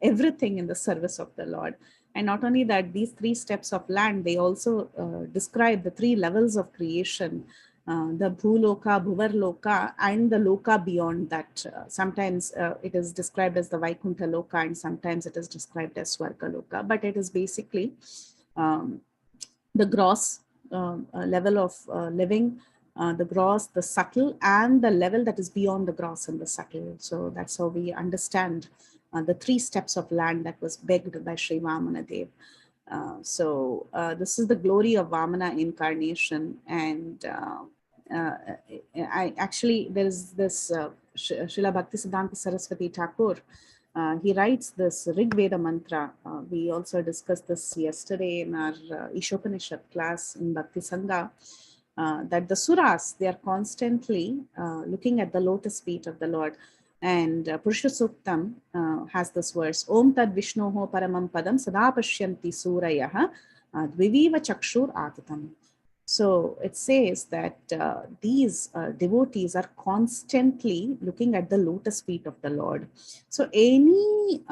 everything in the service of the Lord. And not only that, these 3 steps of land, they also describe the 3 levels of creation. The Bhuloka, Bhuvarloka, and the Loka beyond that. Sometimes it is described as the Vaikuntha Loka, and sometimes it is described as Swarga Loka, but it is basically the gross level of living, the gross, the subtle, and the level that is beyond the gross and the subtle. So that's how we understand the 3 steps of land that was begged by Sri Vamanadev. So this is the glory of Vamana incarnation, and there is this Srila Bhaktisiddhanta Saraswati Thakur. He writes this Rig Veda mantra. We also discussed this yesterday in our Ishopanishad class in Bhakti Sangha, that the Suras, they are constantly looking at the lotus feet of the Lord. And Purusha Suktam has this verse, Om Tad Vishnoho Paramam Padam Sada Pashyanti Surayaha Dviviva Chakshur Atatam. So it says that these devotees are constantly looking at the lotus feet of the Lord. So any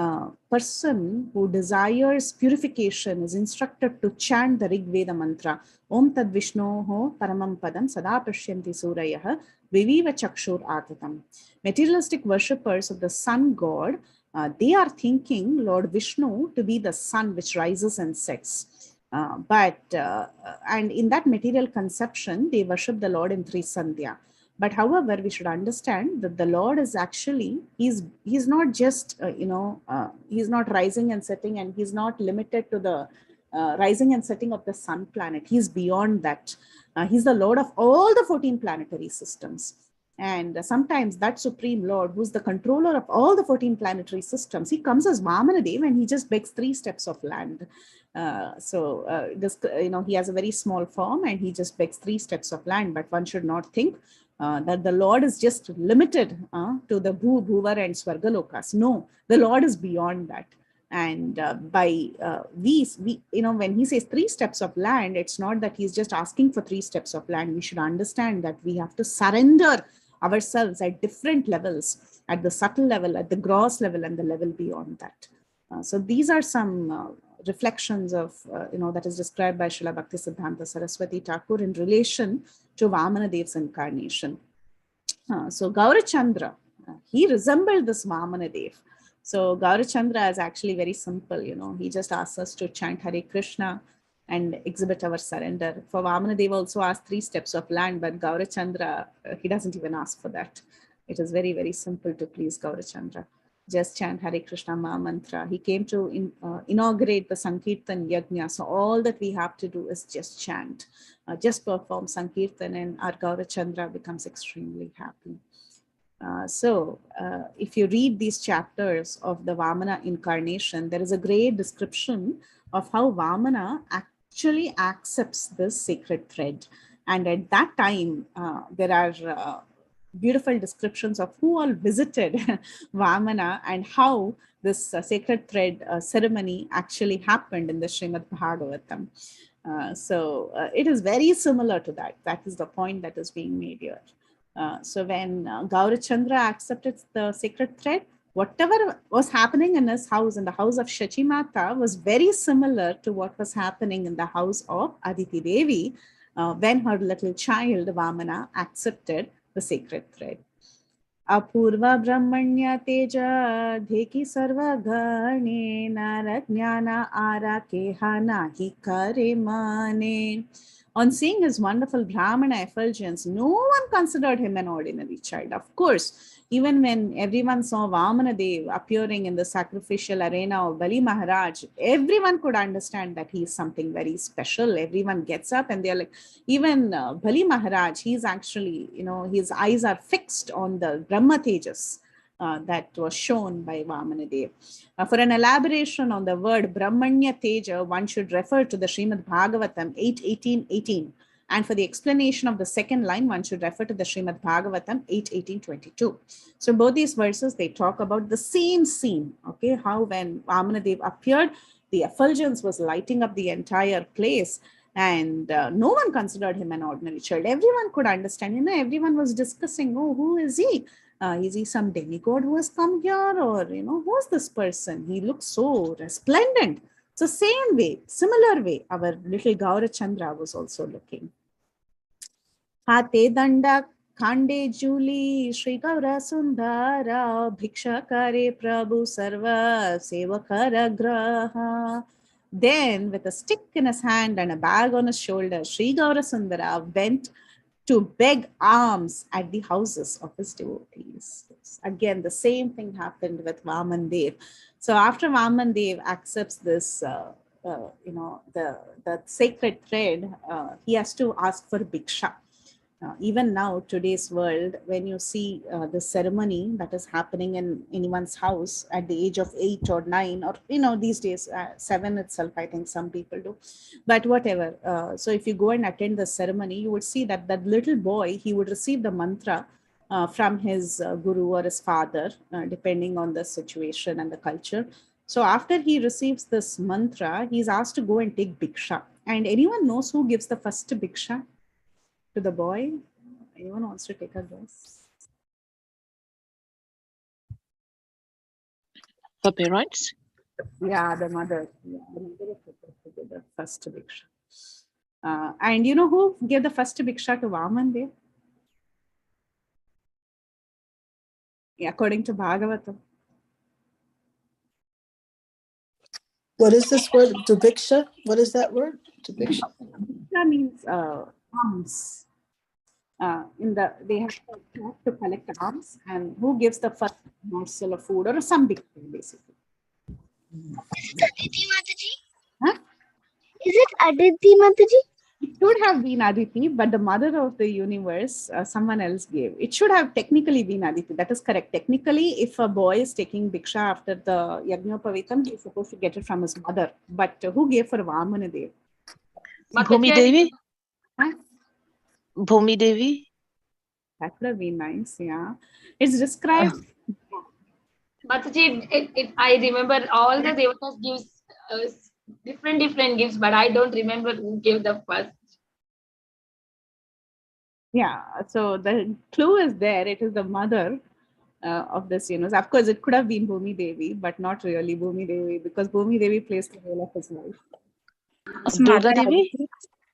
person who desires purification is instructed to chant the Rig Veda mantra, Om Tad Vishnoho Paramam Padam Sada Pashyanti Surayaha Viviva Chakshur Atatam. Materialistic worshippers of the sun god, they are thinking Lord Vishnu to be the sun which rises and sets. And in that material conception, they worship the Lord in 3 Sandhya. But however, we should understand that the Lord is actually, he's not just, he's not rising and setting, and he's not limited to the rising and setting of the sun planet. He's beyond that. He's the Lord of all the 14 planetary systems. And sometimes that Supreme Lord, who's the controller of all the 14 planetary systems, he comes as Vamanadev and he just begs 3 steps of land. He has a very small form and he just begs 3 steps of land. But one should not think that the Lord is just limited to the Bhu, Bhuvar and Swargalokas. No, the Lord is beyond that. And when he says 3 steps of land, it's not that he's just asking for 3 steps of land. We should understand that we have to surrender ourselves at different levels, at the subtle level, at the gross level, and the level beyond that. So these are some reflections of, that is described by Srila Bhaktisiddhanta Saraswati Thakur in relation to Vamanadev's incarnation. So Gaurachandra, he resembled this Vamanadev. So Gaurachandra is actually very simple, he just asks us to chant Hare Krishna and exhibit our surrender. For Vamanadev also asked 3 steps of land, but Gaurachandra, he doesn't even ask for that. It is very, very simple to please Gaurachandra. just chant Hare Krishna Maha Mantra. He came to inaugurate the Sankirtan Yajna. So all that we have to do is just chant, just perform Sankirtan, and our Gaurachandra becomes extremely happy. If you read these chapters of the Vamana incarnation, there is a great description of how Vamana actually accepts this sacred thread. And at that time, there are beautiful descriptions of who all visited Vamana and how this sacred thread ceremony actually happened in the Srimad Bhagavatam. It is very similar to that. That is the point that is being made here. So when Gaurachandra accepted the sacred thread, whatever was happening in his house, in the house of Shachimata, was very similar to what was happening in the house of Aditi Devi when her little child Vamana accepted the sacred thread. Apurva Brahmanya Teja Dheki Sarva Ghane Narajnana Ara Keha Nahi Kare Mane. On seeing his wonderful Brahmana effulgence, no one considered him an ordinary child. Of course, even when everyone saw Vamana Dev appearing in the sacrificial arena of Bali Maharaj, everyone could understand that he is something very special. Everyone gets up and they're like, even Bali Maharaj, he's actually, his eyes are fixed on the Brahma Tejas that was shown by Vamana Dev. For an elaboration on the word Brahmanya Teja, one should refer to the Srimad Bhagavatam 8.18.18. And for the explanation of the second line, one should refer to the Srimad Bhagavatam 8.18.22. So both these verses, they talk about the same scene, okay? How when Vamana Dev appeared, the effulgence was lighting up the entire place. And no one considered him an ordinary child. Everyone could understand, everyone was discussing, oh, who is he? Is he some demigod who has come here? Or, who's this person? He looks so resplendent. So same way, similar way, our little Gaurachandra was also looking. Hate danda khande juli Sri Gaura Sundara Bhiksha kare Prabhu Sarva Sevakara Graha. Then, with a stick in his hand and a bag on his shoulder, Sri Gaura Sundara went to beg alms at the houses of his devotees. Again, the same thing happened with Vaman Dev. So after Vaman Dev accepts this, the sacred thread, he has to ask for Diksha. Even now, today's world, when you see the ceremony that is happening in anyone's house at the age of 8 or 9, or these days 7 itself, I think some people do, but whatever. So if you go and attend the ceremony, you would see that that little boy, he would receive the mantra from his guru or his father, depending on the situation and the culture. So after he receives this mantra, he's asked to go and take Diksha. And anyone knows who gives the first Diksha to the boy? Anyone wants to take a guess? The parents? Yeah, the mother. Yeah, the mother is supposed to give the first Diksha. And you know who gave the first Diksha to Vaman Dev? Yeah, according to Bhagavatam. What is this word? Diksha? What is that word? Diksha. Diksha means alms. They have to collect alms, and who gives the first morsel of food or some Diksha, basically. Aditi Mataji? Huh? Is it Aditi Mataji? It should have been Aditi, but the mother of the universe, someone else gave. It should have technically been Aditi. That is correct. Technically, if a boy is taking Diksha after the Yajnapavitam, he is supposed to get it from his mother. But who gave for Vamana Dev? Bhumi Devi? Huh? Bhumi Devi? That would have been nice, yeah. It's described. Mataji, I remember all the devatas gives different gifts, but I don't remember who gave the first. Yeah, so the clue is there. It is the mother of this universe. Of course, it could have been Bhumi Devi, but not really Bhumi Devi, because Bhumi Devi plays the role of his life. Durga Devi?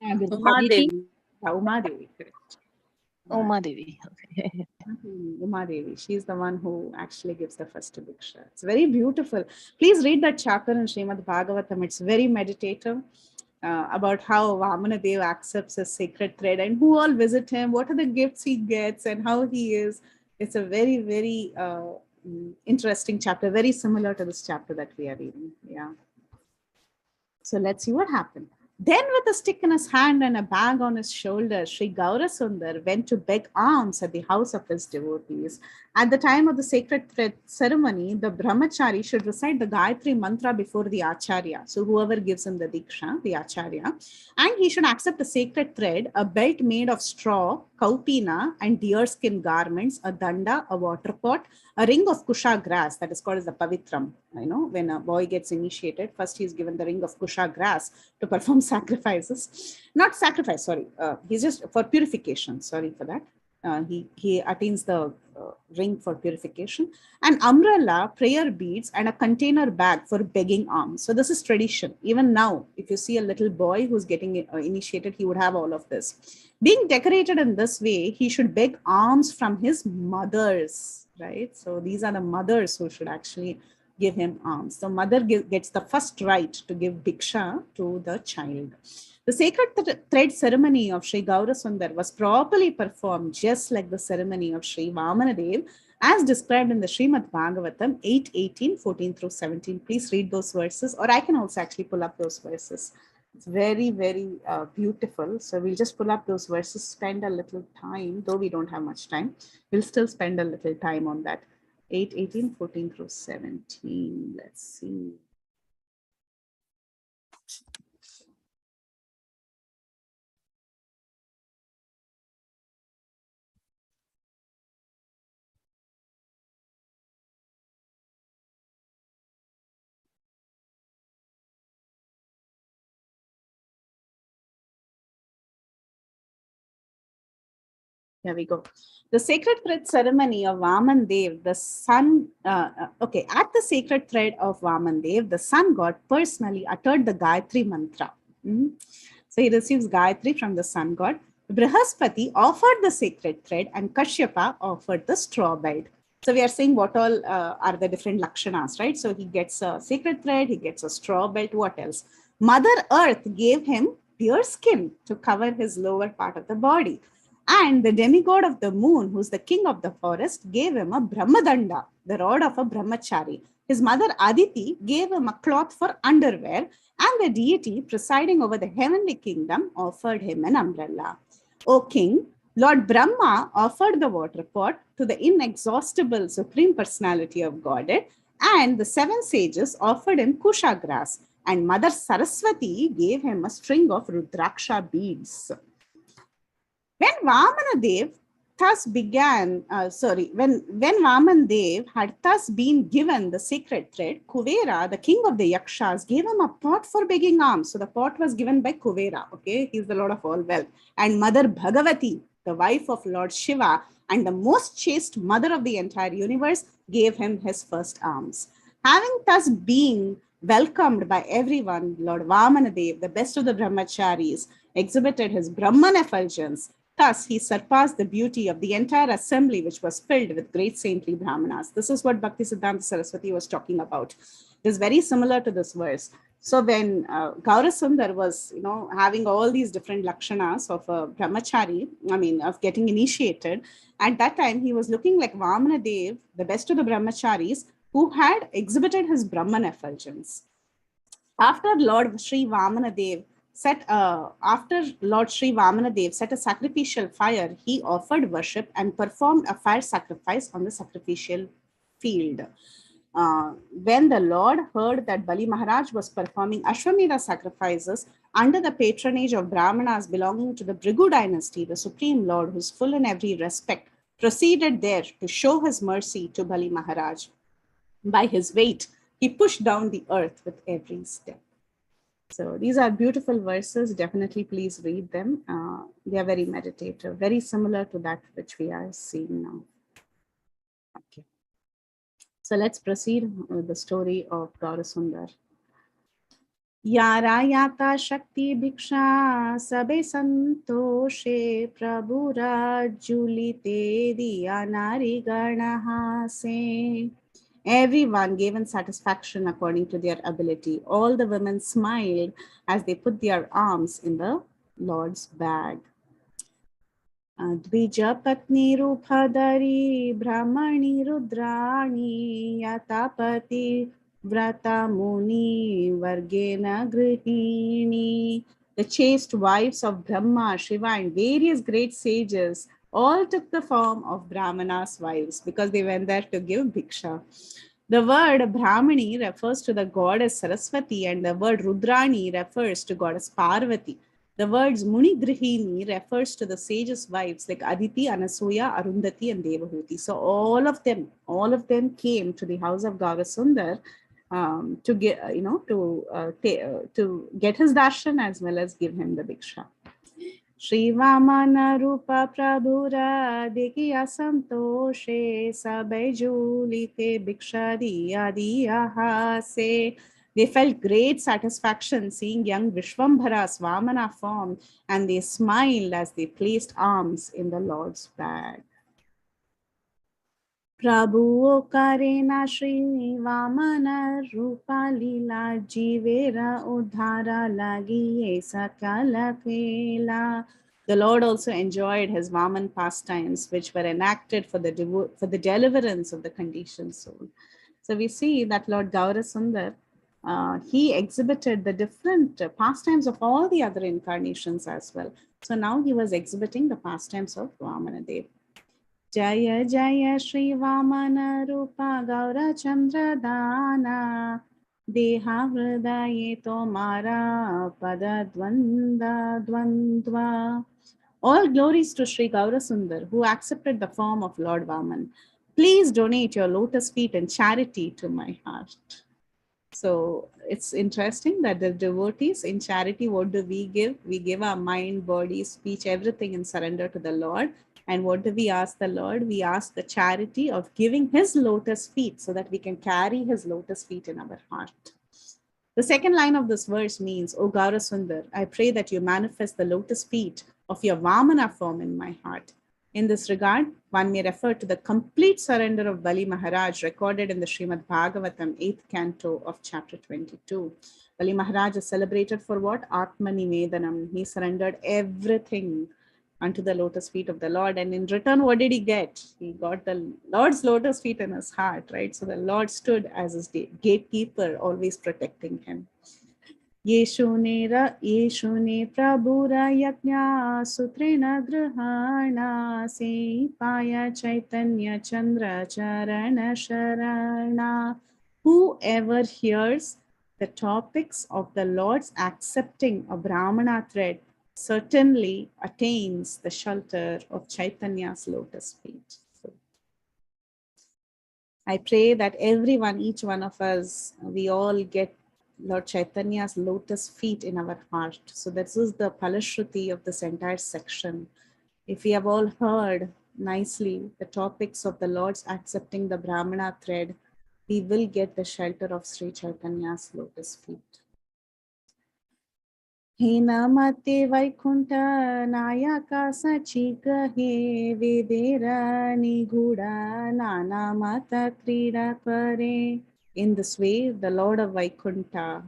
Uma Devi. Uma Devi, correct. Uma Devi. Okay. Uma Devi. She's the one who actually gives the first Diksha. It's very beautiful. Please read that chapter in Srimad Bhagavatam. It's very meditative. About how Vamana Dev accepts his sacred thread and who all visit him, what are the gifts he gets and how he is. It's a very, very interesting chapter, very similar to this chapter that we are reading. Yeah. So let's see what happened. Then with a stick in his hand and a bag on his shoulder, Sri Gaurasundar went to beg alms at the house of his devotees. At the time of the sacred thread ceremony, the brahmachari should recite the Gayatri mantra before the acharya. So whoever gives him the diksha, the acharya, and he should accept a sacred thread, a belt made of straw, kaupina, and deerskin garments, a danda, a water pot, a ring of kusha grass, that is called as the pavitram. When a boy gets initiated, first he is given the ring of kusha grass to perform sacrifices. Not sacrifice, sorry. He's just for purification. Sorry for that. He attains the ring for purification, an umbrella, prayer beads, and a container bag for begging alms. So this is tradition. Even now, if you see a little boy who's getting initiated, he would have all of this. Being decorated in this way, he should beg alms from his mothers, right? So these are the mothers who should actually give him alms. So mother gets the first right to give diksha to the child. The sacred thread ceremony of Sri Gaurasundar was properly performed just like the ceremony of Sri Vamanadev as described in the Srimad Bhagavatam 8.18, 14 through 17. Please read those verses, or I can also actually pull up those verses. It's very, very beautiful. So we'll just pull up those verses, spend a little time, though we don't have much time. We'll still spend a little time on that. 8.18, 14 through 17. Let's see. Here we go. The sacred thread ceremony of Vaman Dev, the sun, at the sacred thread of Vaman Dev, the sun god personally uttered the Gayatri mantra. So he receives Gayatri from the sun god. Brihaspati offered the sacred thread and Kashyapa offered the straw belt. So we are saying what all are the different lakshanas, right? So he gets a sacred thread, he gets a straw belt, what else? Mother Earth gave him deer skin to cover his lower part of the body. And the demigod of the moon, who's the king of the forest, gave him a Brahmadanda, the rod of a brahmachari. His mother Aditi gave him a cloth for underwear, and the deity presiding over the heavenly kingdom offered him an umbrella. O king, Lord Brahma offered the water pot to the inexhaustible supreme personality of Godhead, and the 7 sages offered him kusha grass, and Mother Saraswati gave him a string of rudraksha beads. When Vamanadev thus began, when Vamandev had thus been given the sacred thread, Kuvera, the king of the Yakshas, gave him a pot for begging alms. So the pot was given by Kuvera, okay? He's the Lord of all wealth. And Mother Bhagavati, the wife of Lord Shiva, and the most chaste mother of the entire universe, gave him his first alms. Having thus been welcomed by everyone, Lord Vamanadev, the best of the brahmacharis, exhibited his Brahman effulgence. Thus, he surpassed the beauty of the entire assembly, which was filled with great saintly Brahmanas. This is what Bhaktisiddhanta Saraswati was talking about. It is very similar to this verse. So when Gaurasundar was, having all these different lakshanas of a brahmachari, of getting initiated, at that time, he was looking like Vamanadev, the best of the brahmacharis, who had exhibited his Brahman effulgence. After Lord Sri Vamanadev set a sacrificial fire, he offered worship and performed a fire sacrifice on the sacrificial field. When the Lord heard that Bali Maharaj was performing Ashwamedha sacrifices under the patronage of Brahmanas belonging to the Bhrigu dynasty, the Supreme Lord, who is full in every respect, proceeded there to show his mercy to Bali Maharaj. By his weight, he pushed down the earth with every step. So these are beautiful verses. Definitely please read them. They are very meditative, very similar to that which we are seeing now. Okay. So let's proceed with the story of Gaurasundar. Yara yata shakti bhiksha sabe santoshe prabhura julite diya nari ganaha se. Everyone gave in satisfaction according to their ability. All the women smiled as they put their arms in the Lord's bag. Dvija patni rupadari brahmani rudrani yatapati vrata muni vargena grihini. The chaste wives of Brahma, Shiva and various great sages all took the form of Brahmana's wives because they went there to give Diksha. The word Brahmani refers to the goddess Saraswati and the word Rudrani refers to goddess Parvati. The words Muni Grihini refers to the sages' wives like Aditi, Anasuya, Arundhati, and Devahuti. So all of them came to the house of Gaurasundar to get, to get his darshan as well as give him the diksha. Shri Vamana Rupa Prabhura Dikiya Santoshe Sabai Julite Bhiksha Diya Diya Hase. They felt great satisfaction seeing young Vishwambhara's Vamana form and they smiled as they placed alms in the Lord's bag. Prabhu Karena Shri Vamana Rupa Lila Jivera Udhara Lagi Sakala Kela. The Lord also enjoyed his Vaman pastimes, which were enacted for the deliverance of the conditioned soul. So we see that Lord Gaurasundar, he exhibited the different pastimes of all the other incarnations as well. So now he was exhibiting the pastimes of Vamanadev. Jaya Jaya Shri Vamana Rupa Gaura Chandra Dana Deha Hridaye Tomara Pada Dvanda Dvandva. All glories to Sri Gaurasundar, who accepted the form of Lord Vaman. Please donate your lotus feet in charity to my heart. So it's interesting that the devotees in charity, what do we give? We give our mind, body, speech, everything in surrender to the Lord. And what do we ask the Lord? We ask the charity of giving his lotus feet so that we can carry his lotus feet in our heart. The second line of this verse means, O Gaurasundar, I pray that you manifest the lotus feet of your Vamana form in my heart. In this regard, one may refer to the complete surrender of Bali Maharaj recorded in the Srimad Bhagavatam 8th canto of chapter 22. Bali Maharaj is celebrated for what? Atma Nivedanam. He surrendered everything unto the lotus feet of the Lord. And in return, what did he get? He got the Lord's lotus feet in his heart, right? So the Lord stood as his gatekeeper, always protecting him. Yeshune prabhura yajna sutrena grahana se paya chaitanya chandra charana sharana. Whoever hears the topics of the Lord's accepting a Brahmana thread certainly attains the shelter of Chaitanya's lotus feet. So, I pray that everyone, each one of us, we all get Lord Chaitanya's lotus feet in our heart. So this is the Palashruti of this entire section. If we have all heard nicely the topics of the Lord's accepting the Brahmana thread, we will get the shelter of Sri Chaitanya's lotus feet. He namate Vaikunta Nayaka Sachika He Vedera Niguda Nana Mata Krida Pare. In this way, the Lord of Vaikunta,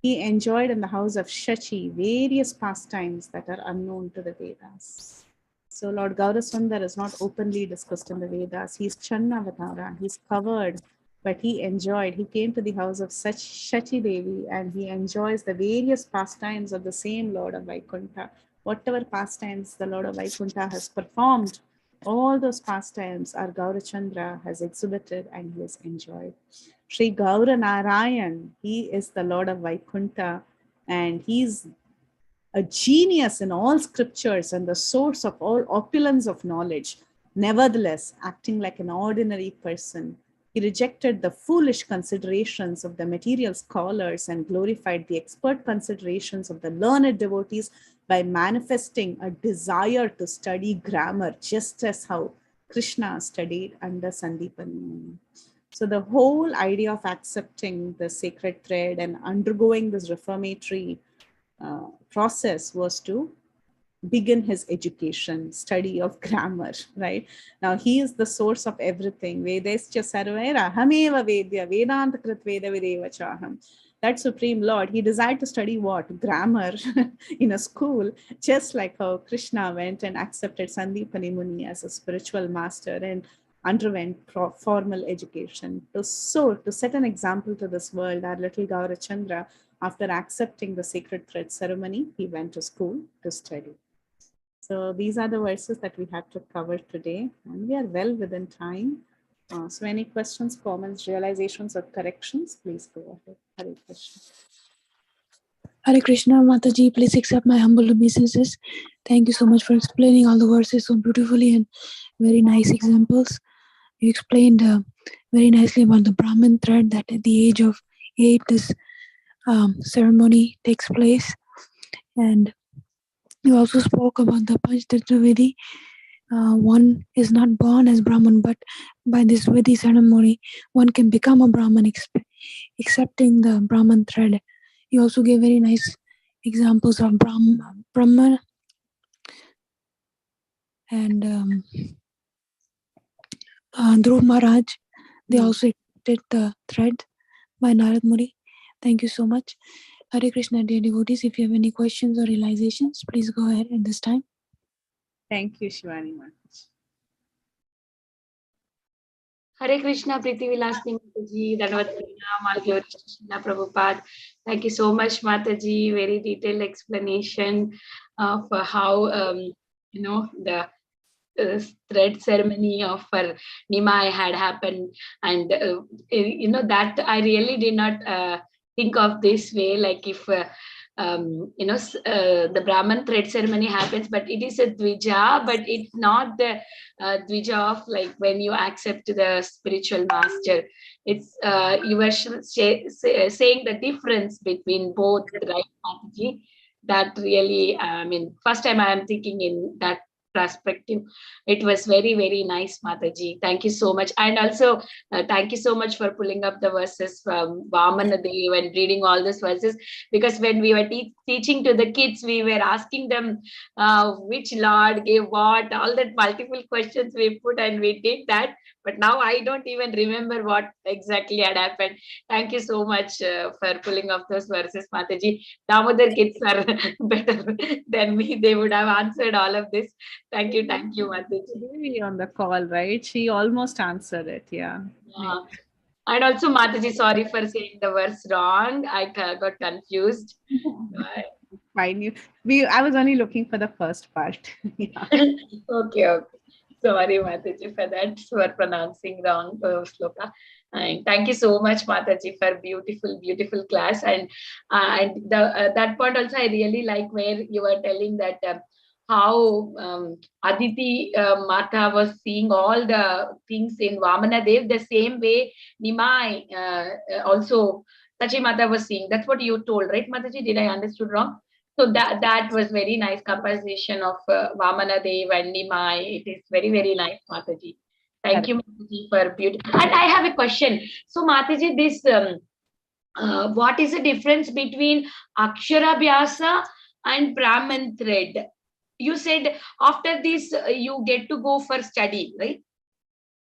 he enjoyed in the house of Shachi various pastimes that are unknown to the Vedas. So Lord Gaurasundar is not openly discussed in the Vedas. He's Channavatara, he's covered, but he enjoyed. He came to the house of Shachi Devi and he enjoys the various pastimes of the same Lord of Vaikunta. Whatever pastimes the Lord of Vaikunta has performed, all those pastimes our Gaurachandra has exhibited and he has enjoyed. Sri Gaura Narayan, he is the Lord of Vaikunta and he's a genius in all scriptures and the source of all opulence of knowledge. Nevertheless, acting like an ordinary person, he rejected the foolish considerations of the material scholars and glorified the expert considerations of the learned devotees by manifesting a desire to study grammar, just as how Krishna studied under Sandipani. So the whole idea of accepting the sacred thread and undergoing this reformatory process was to begin his education, study of grammar, right? Now he is the source of everything. Vedescha sarvaira hameva vedya vedanta krit veda videva chaham. that Supreme Lord, he desired to study what? Grammar in a school, just like how Krishna went and accepted Sandipani Muni as a spiritual master and underwent formal education. To set an example to this world, our little Gaurachandra, after accepting the sacred thread ceremony, he went to school to study. So these are the verses that we have to cover today, and we are well within time. So any questions, comments, realizations, or corrections, please go ahead. Hare Krishna. Hare Krishna, Mataji, please accept my humble obeisances. Thank you so much for explaining all the verses so beautifully and very nice examples. You explained very nicely about the Brahman thread, that at the age of 8 this ceremony takes place. And you also spoke about the Panchtattva Vidhi. One is not born as Brahman, but by this Vidhi ceremony, one can become a Brahman, accepting the Brahman thread. You also gave very nice examples of Brahman and Dhruv Maharaj. They also accepted the thread by Narad Muni. Thank you so much. Hare Krishna, dear devotees. If you have any questions or realizations, please go ahead at this time. Thank you, Shivani Mataji. Hare Krishna, Preethi Vilasini Mataji, Dandavat Pranam, all glory to Srila Prabhupada. Thank you so much, Mataji. Very detailed explanation of how the thread ceremony of Nimai had happened, and that I really did not think of this way. Like if the Brahman thread ceremony happens, but it is a dvija, but it's not the dvija of like when you accept the spiritual master. It's you were saying the difference between both, right, Mataji? That really, first time I am thinking in that perspective. It was very, very nice, Mataji. Thank you so much. And also, thank you so much for pulling up the verses from Vamana Dev and reading all these verses. Because when we were teaching to the kids, we were asking them which Lord gave what, all that multiple questions we put, and we did that. But now I don't even remember what exactly had happened. Thank you so much for pulling up those verses, Mataji. Damodar kids are better than me. They would have answered all of this. Thank you, Mataji. On the call, right? She almost answered it. Yeah. And also, Mataji, sorry for saying the verse wrong. I got confused. Fine. I was only looking for the first part. Yeah. Okay. Sorry, Mataji, for that, for pronouncing wrong sloka. And thank you so much, Mataji, for beautiful class. And that point also I really like, where you were telling that how Aditi Mata was seeing all the things in Vamana Dev the same way Nimai also Sachi Mata was seeing. That's what you told, right, Mataji? Did I understood wrong? So that was very nice composition of Vamana Dev and Nimai. It is very, very nice, Mataji. Thank you, Mataji, for beauty. And I have a question. So, Mataji, this what is the difference between Akshara Vyasa and Brahman thread? You said after this you get to go for study, right?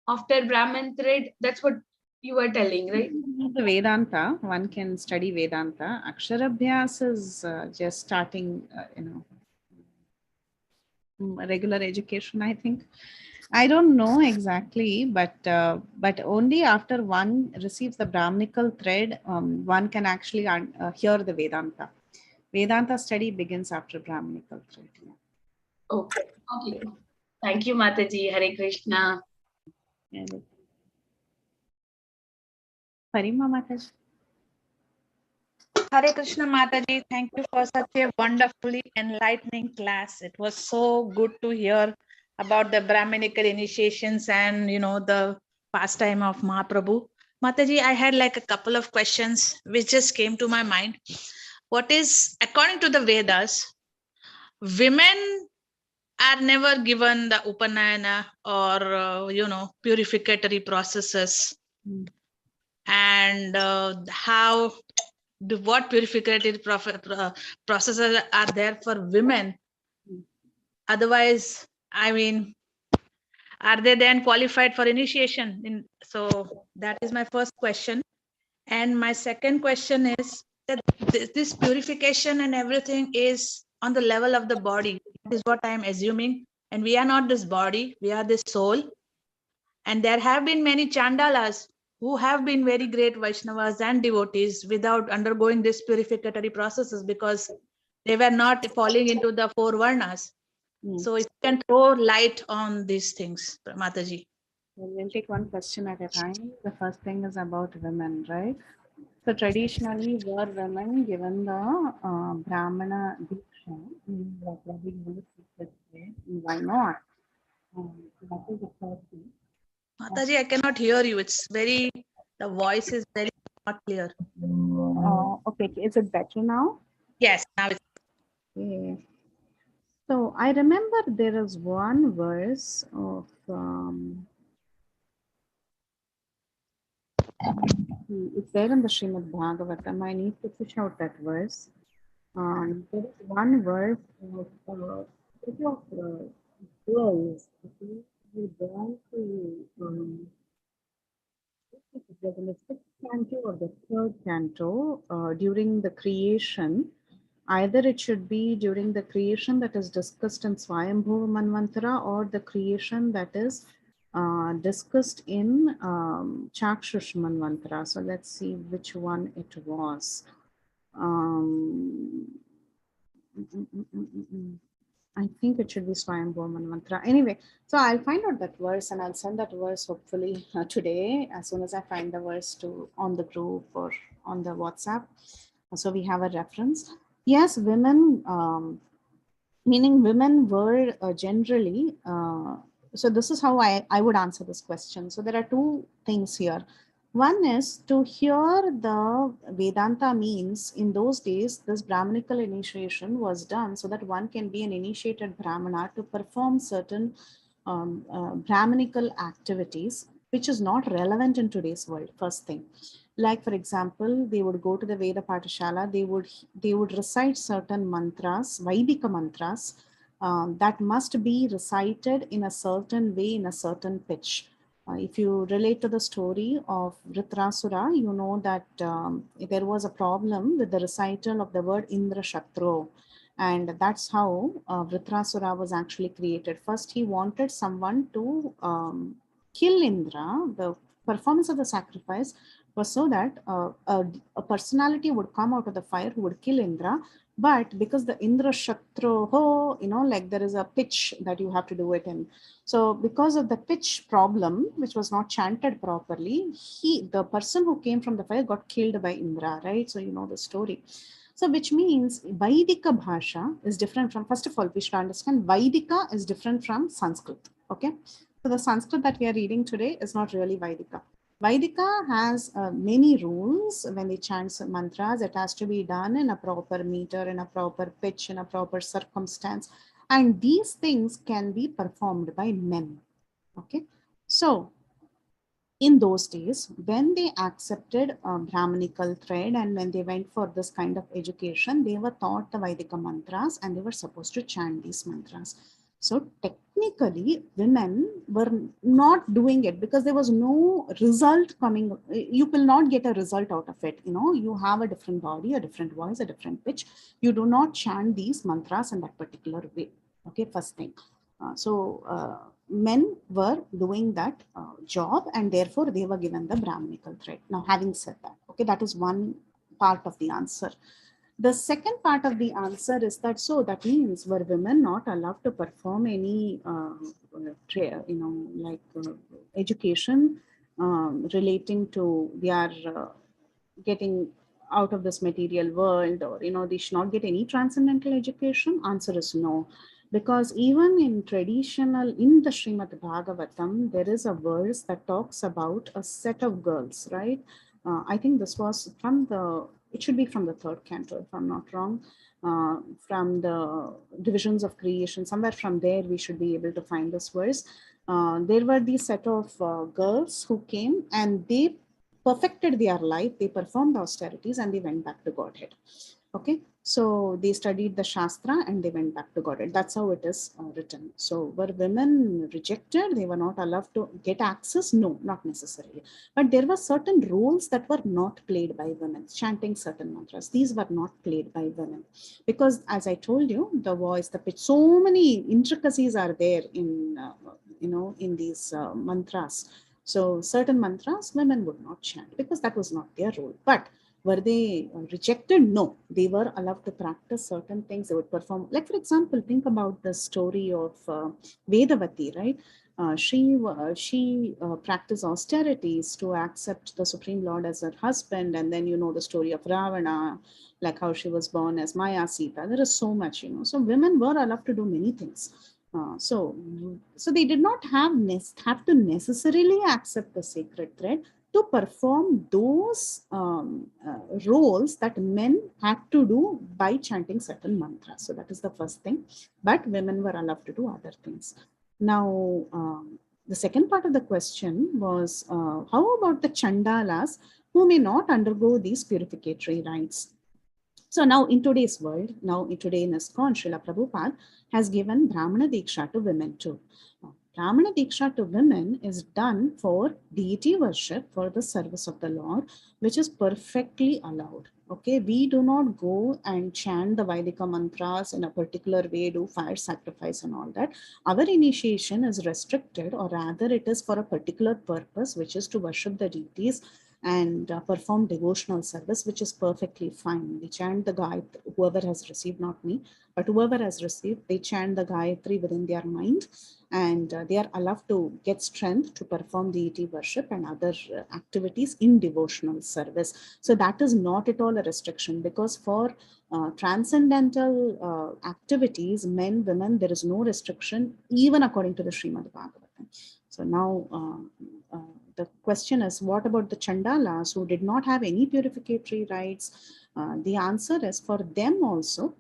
After Brahman thread, that's what you were telling, right? The Vedanta, one can study Vedanta. Aksharabhyas is just starting, regular education, I think. I don't know exactly, but only after one receives the Brahmanical thread, one can actually hear the Vedanta. Vedanta study begins after Brahmanical thread. Yeah. Okay. Thank you, Mataji. Hare Krishna. Parima Mataji. Hare Krishna Mataji, thank you for such a wonderfully enlightening class. It was so good to hear about the Brahminical initiations and the pastime of Mahaprabhu. Mataji, I had like a couple of questions which just came to my mind. What is, according to the Vedas, women are never given the Upanayana or purificatory processes, and what purificatory processes are there for women? Otherwise, are they then qualified for initiation? So that is my first question. And my second question is, that this purification and everything is on the level of the body. That is what I am assuming. And we are not this body, we are this soul. And there have been many Chandalas who have been very great Vaishnavas and devotees without undergoing this purificatory processes because they were not falling into the four varnas. So if you can throw light on these things, Mataji. We'll take one question at a time. The first thing is about women, right? So traditionally, were women given the Brahmana Diksha? Why not? That is the first thing. Mataji, I cannot hear you. It's very, the voice is very not clear. Okay, is it better now? Yes, now it's Okay. So I remember there is one verse of it's there in the Srimad Bhagavatam. I need to fish out that verse. There is one verse of girls. Okay, we belong to in the sixth canto or the third canto during the creation. Either it should be during the creation that is discussed in Swayambhuva Manvantara or the creation that is discussed in Chakshush Manvantara. So let's see which one it was. I think it should be Swayambhuva Manvantara. Anyway, so I'll find out that verse and I'll send that verse hopefully today as soon as I find the verse to on the group or on the WhatsApp. So we have a reference. Yes, women, meaning women were generally, so this is how I would answer this question. So there are two things here. One is to hear the Vedanta means in those days, this Brahmanical initiation was done so that one can be an initiated Brahmana to perform certain Brahmanical activities, which is not relevant in today's world, first thing. Like, for example, they would go to the Veda Patashala, they would recite certain mantras, Vaidika mantras, that must be recited in a certain way, in a certain pitch. If you relate to the story of Vritrasura, you know that there was a problem with the recital of the word Indra Shatru. And that's how Vritrasura was actually created. First, he wanted someone to kill Indra. The performance of the sacrifice was so that a personality would come out of the fire who would kill Indra. But because the Indra Shatru, you know, like there is a pitch that you have to do it in. So because of the pitch problem, which was not chanted properly, the person who came from the fire got killed by Indra, right? So you know the story. So which means Vaidika Bhasha is different from, first of all, we should understand Vaidika is different from Sanskrit, okay? So the Sanskrit that we are reading today is not really Vaidika. Vaidika has many rules. When they chant mantras, it has to be done in a proper meter, in a proper pitch, in a proper circumstance. And these things can be performed by men. Okay. So in those days, when they accepted Brahmanical thread and when they went for this kind of education, they were taught the Vaidika mantras and they were supposed to chant these mantras. So technically, women were not doing it because there was no result coming. You will not get a result out of it. You know, you have a different body, a different voice, a different pitch. You do not chant these mantras in that particular way. Okay, first thing. Men were doing that job and therefore they were given the Brahmanical thread. Now, having said that, okay, that is one part of the answer. The second part of the answer is that, so that means were women not allowed to perform any, education relating to their getting out of this material world, or, you know, they should not get any transcendental education? Answer is no. Because even in traditional, in the Srimad Bhagavatam, there is a verse that talks about a set of girls, right? I think this was from it should be from the third canto, if I'm not wrong, from the divisions of creation. Somewhere from there, we should be able to find this verse. There were these set of girls who came and they perfected their life, they performed austerities and they went back to Godhead. Okay, So they studied the Shastra and they went back to Godhead. That's how it is written. So were women rejected? They were not allowed to get access? No, not necessarily. But there were certain roles that were not played by women, chanting certain mantras. These were not played by women. Because as I told you, the voice, the pitch, so many intricacies are there in, in these mantras. So certain mantras women would not chant because that was not their role. But were they rejected? No, they were allowed to practice certain things. They would perform. Like, for example, think about the story of Vedavati, right? She practiced austerities to accept the Supreme Lord as her husband. And then, the story of Ravana, like how she was born as Maya Sita. There is so much, So women were allowed to do many things. So they did not have to necessarily accept the sacred thread to perform those roles that men had to do by chanting certain mantras. So that is the first thing. But women were allowed to do other things. Now, the second part of the question was, how about the Chandalas who may not undergo these purificatory rites? So now in today's world, today in ISKCON, Srila Prabhupada has given Brahmana Diksha to women too. Brahmana Diksha to women is done for deity worship, for the service of the Lord, which is perfectly allowed. Okay, we do not go and chant the Vaidika mantras in a particular way, do fire sacrifice and all that. Our initiation is restricted, or rather it is for a particular purpose, which is to worship the deities and perform devotional service, which is perfectly fine. We chant the Gayatri, whoever has received, not me, but whoever has received, they chant the Gayatri within their mind, and they are allowed to get strength to perform deity worship and other activities in devotional service. So that is not at all a restriction, because for transcendental activities, men, women, there is no restriction, even according to the Srimad Bhagavatam. So now the question is, what about the Chandalas who did not have any purificatory rites? The answer is, for them also,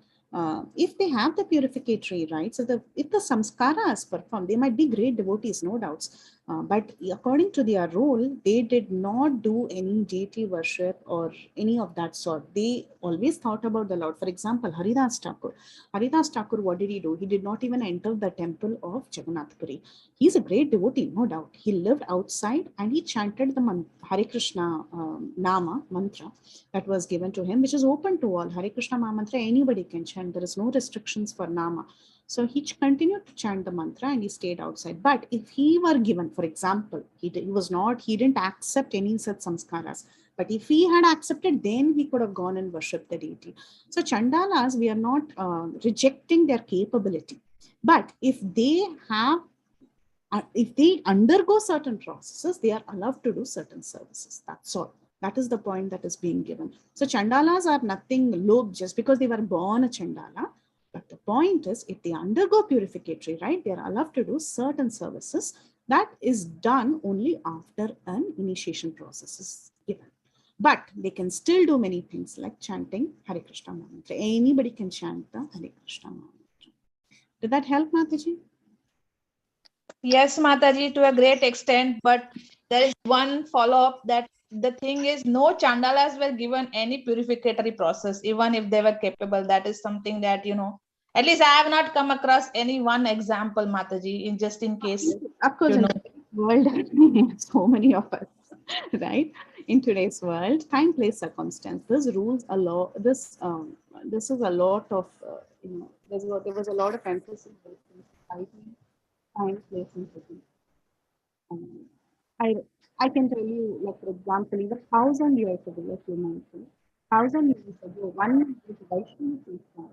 if they have the purificatory rites, if the samskara is performed, they might be great devotees, no doubts. But according to their role, they did not do any deity worship or any of that sort. They always thought about the Lord. For example, Haridas Thakur. Haridas Thakur, what did he do? He did not even enter the temple of Jagannath Puri. He's a great devotee, no doubt. He lived outside and he chanted the Hare Krishna Nama mantra that was given to him, which is open to all. Hare Krishna mantra, anybody can chant. There is no restrictions for Nama. So he continued to chant the mantra and he stayed outside. But if he were given, for example, he didn't accept any such samskaras. But if he had accepted, then he could have gone and worshipped the deity. So Chandalas, we are not rejecting their capability. But if they undergo certain processes, they are allowed to do certain services. That's all. That is the point that is being given. So Chandalas are nothing low just because they were born a Chandala. But the point is, if they undergo purificatory, right, they are allowed to do certain services. That is done only after an initiation process is given. But they can still do many things like chanting Hare Krishna mantra. Anybody can chant the Hare Krishna mantra. Did that help, Mataji? Yes, Mataji, to a great extent, but there is one follow-up that the thing is, no Chandalas were given any purificatory process, even if they were capable. That is something that, at least I have not come across any one example, Mataji, just in case. Of course, in today's world, so many of us, right? In today's world, time, place, circumstance. This rules a lot. This is a lot of there was a lot of emphasis on time, place, and circumstance. I can tell you, like, for example, even 1,000 years ago, like you mentioned, 1,000 years ago, one was Vaishnava Krishna,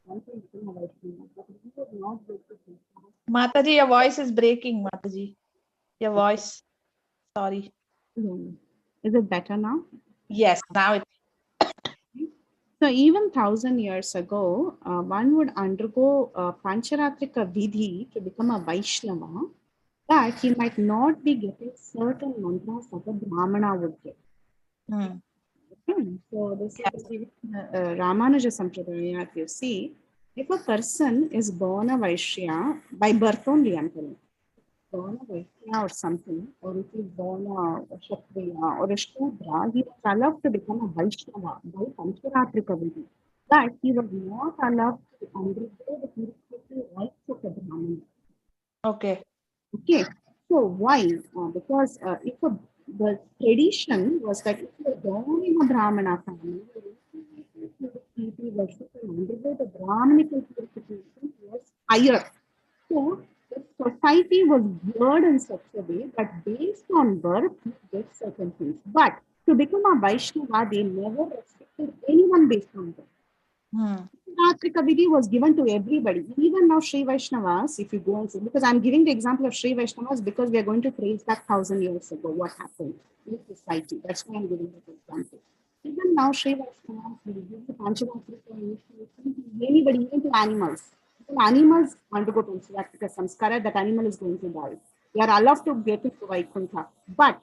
one thing became a Vaishnava, but he was not good to Krishna. Mataji, your voice is breaking, Mataji. Your voice. Sorry. Is it better now? Yes, now it. So even 1,000 years ago, one would undergo Pancharatrika Vidhi to become a Vaishnava, but he might not be getting certain mantras that a Brahmana would get. Okay. So this is even Ramanuja Sampradaya. If you see, if a person is born a Vaishya, by birth only, I'm telling you, born a Vaishya or something, or if he's born a Kshatriya or a Shudra, he is allowed to become a Vaishnava by Pancharatrika Vidhi. but he was not allowed to undergo the purification rites of a Brahmana. Okay. Okay, so why? Because the tradition was that if you were born in a Brahmana family, people worship and undergo the Brahmanical purification was higher. So the society was geared in such a way that based on birth, you get certain things. But to become a Vaishnava, they never restricted anyone based on birth. Ratrika Vidhi was given to everybody. Even now, Sri Vaishnavas, if you go and see, because I'm giving the example of Sri Vaishnavas because we are going to trace back 1,000 years ago what happened in society. That's why I'm giving this example. Even now, Sri Vaishnavas will give the Panchamatrika initiation to anybody, even to animals. Even animals undergo Panchamatrika samskara, that animal is going to die. They are allowed to get into Vaikuntha. But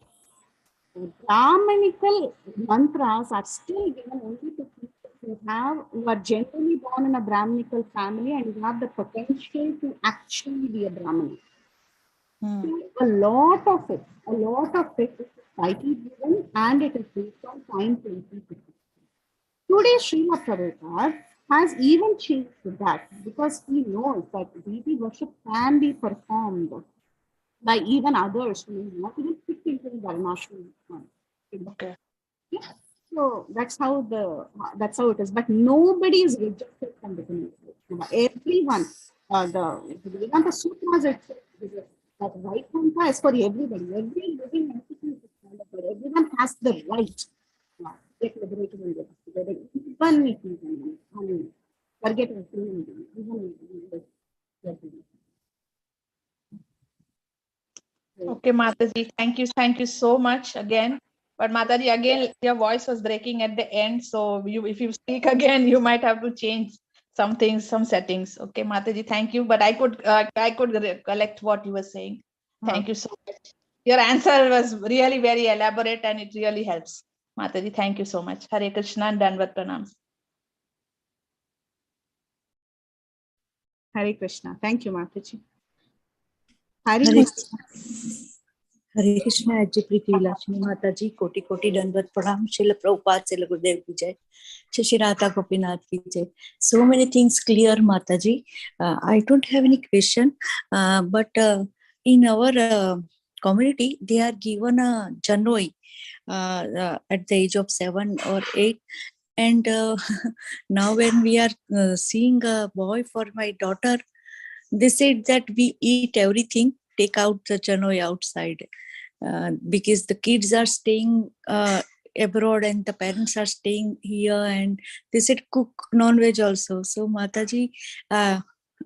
Brahmanical mantras are still given only to people who are generally born in a Brahmanical family and who have the potential to actually be a Brahmin. So a lot of it is society driven and it is based on time to people. Today, Srila Prabhupada has even changed that because he knows that deity worship can be performed by even others who may not even fit into the Varnashram. Okay. Yeah. So that's how it is. But nobody is rejected from becoming a Vaishnava. Everyone, the Vedanta Sutras itself is that Vaikuntha is for everybody. Every living entity is kind of for everyone has the right to get liberated and get together. Even if you can, I mean, forget everything, even if you Okay, Mataji, thank you so much again. But Mataji, again, your voice was breaking at the end, so if you speak again, you might have to change some things, some settings. Okay, Mataji, thank you. But I could recollect what you were saying. Thank you so much. Your answer was really very elaborate, and it really helps. Mataji, thank you so much. Hare Krishna and Danvat Pranams. Hare Krishna. Thank you, Mataji. Hare Krishna, Ajay Preethi Vilasini Mataji, Koti Koti Dandavat Pranam, Srila Prabhupada, Srila Gurudev ki jai, Shri Radha Gopinath ki jai. So many things clear, Mataji. I don't have any question, but in our community, they are given a janoi at the age of 7 or 8. And now when we are seeing a boy for my daughter, they said that we eat everything, take out the janoi outside. Because the kids are staying abroad and the parents are staying here, and they said cook non-veg also. So Mataji,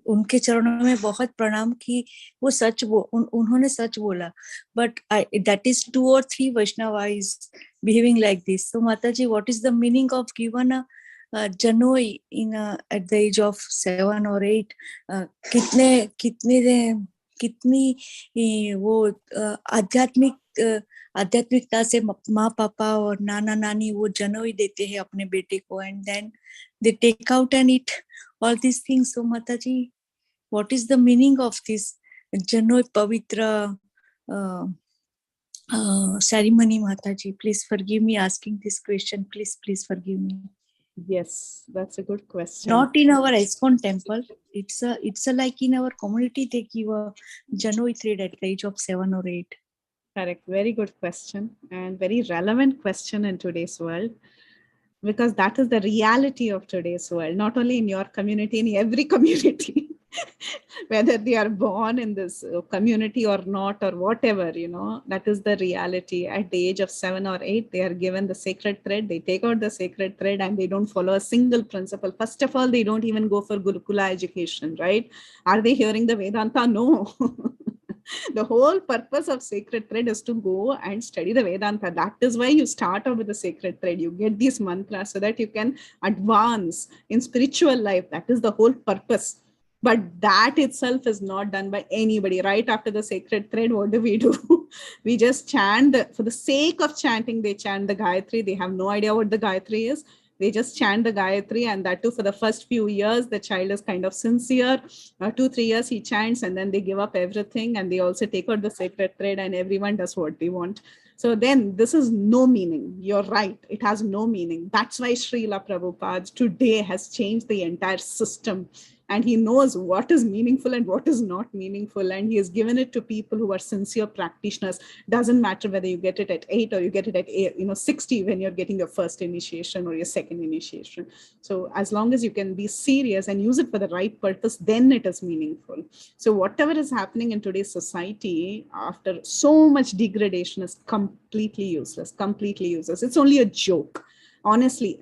उनके चरणों में बहुत प्रणाम कि वो सच उन्होंने सच बोला. But that is 2 or 3 Vaishnava is behaving like this. So Mataji, what is the meaning of given a janoi in at the age of 7 or 8? कितनी वो आध्यात्मिकता से माँ पापा और नाना नानी वो जनोई देते हैं अपने बेटे को, and then they take out and eat all these things. So Mataji, what is the meaning of this janoi pavitra ceremony? Mataji, please forgive me asking this question. Please forgive me. Yes, that's a good question. Not in our ISKCON temple. It's a like in our community they give a janoi thread at the age of 7 or 8. Correct. Very good question and very relevant question in today's world, because that is the reality of today's world, not only in your community, in every community, whether they are born in this community or not, or whatever, that is the reality. At the age of 7 or 8, they are given the sacred thread. They take out the sacred thread and they don't follow a single principle. First of all, they don't even go for Gurukula education, right? Are they hearing the Vedanta? No. The whole purpose of sacred thread is to go and study the Vedanta. That is why you start off with the sacred thread. You get these mantras so that you can advance in spiritual life. That is the whole purpose. But that itself is not done by anybody. Right after the sacred thread, what do? We just chant. For the sake of chanting, they chant the Gayatri. They have no idea what the Gayatri is. They just chant the Gayatri, and that too for the first few years, the child is kind of sincere. 2-3 years he chants, and then they give up everything, and they also take out the sacred thread, and everyone does what they want. So then this is no meaning. You're right. It has no meaning. That's why Srila Prabhupada today has changed the entire system. And he knows what is meaningful and what is not meaningful. And he has given it to people who are sincere practitioners. Doesn't matter whether you get it at 8 or you get it at 60 when you're getting your first initiation or your second initiation. So as long as you can be serious and use it for the right purpose, then it is meaningful. So whatever is happening in today's society after so much degradation is completely useless, completely useless. It's only a joke. Honestly,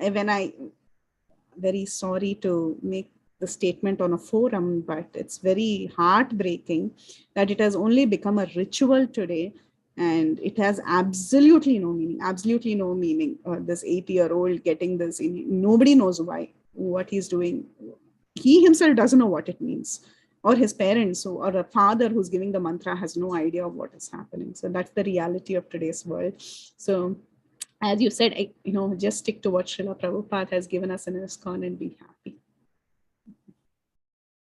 very sorry to make the statement on a forum, but it's very heartbreaking that it has only become a ritual today, and it has absolutely no meaning, absolutely no meaning. This 8-year-old getting this, nobody knows why, what he's doing. He himself doesn't know what it means, or his parents or a father who's giving the mantra has no idea of what is happening. So that's the reality of today's world. So as you said, just stick to what Srila Prabhupada has given us in ISKCON and be happy.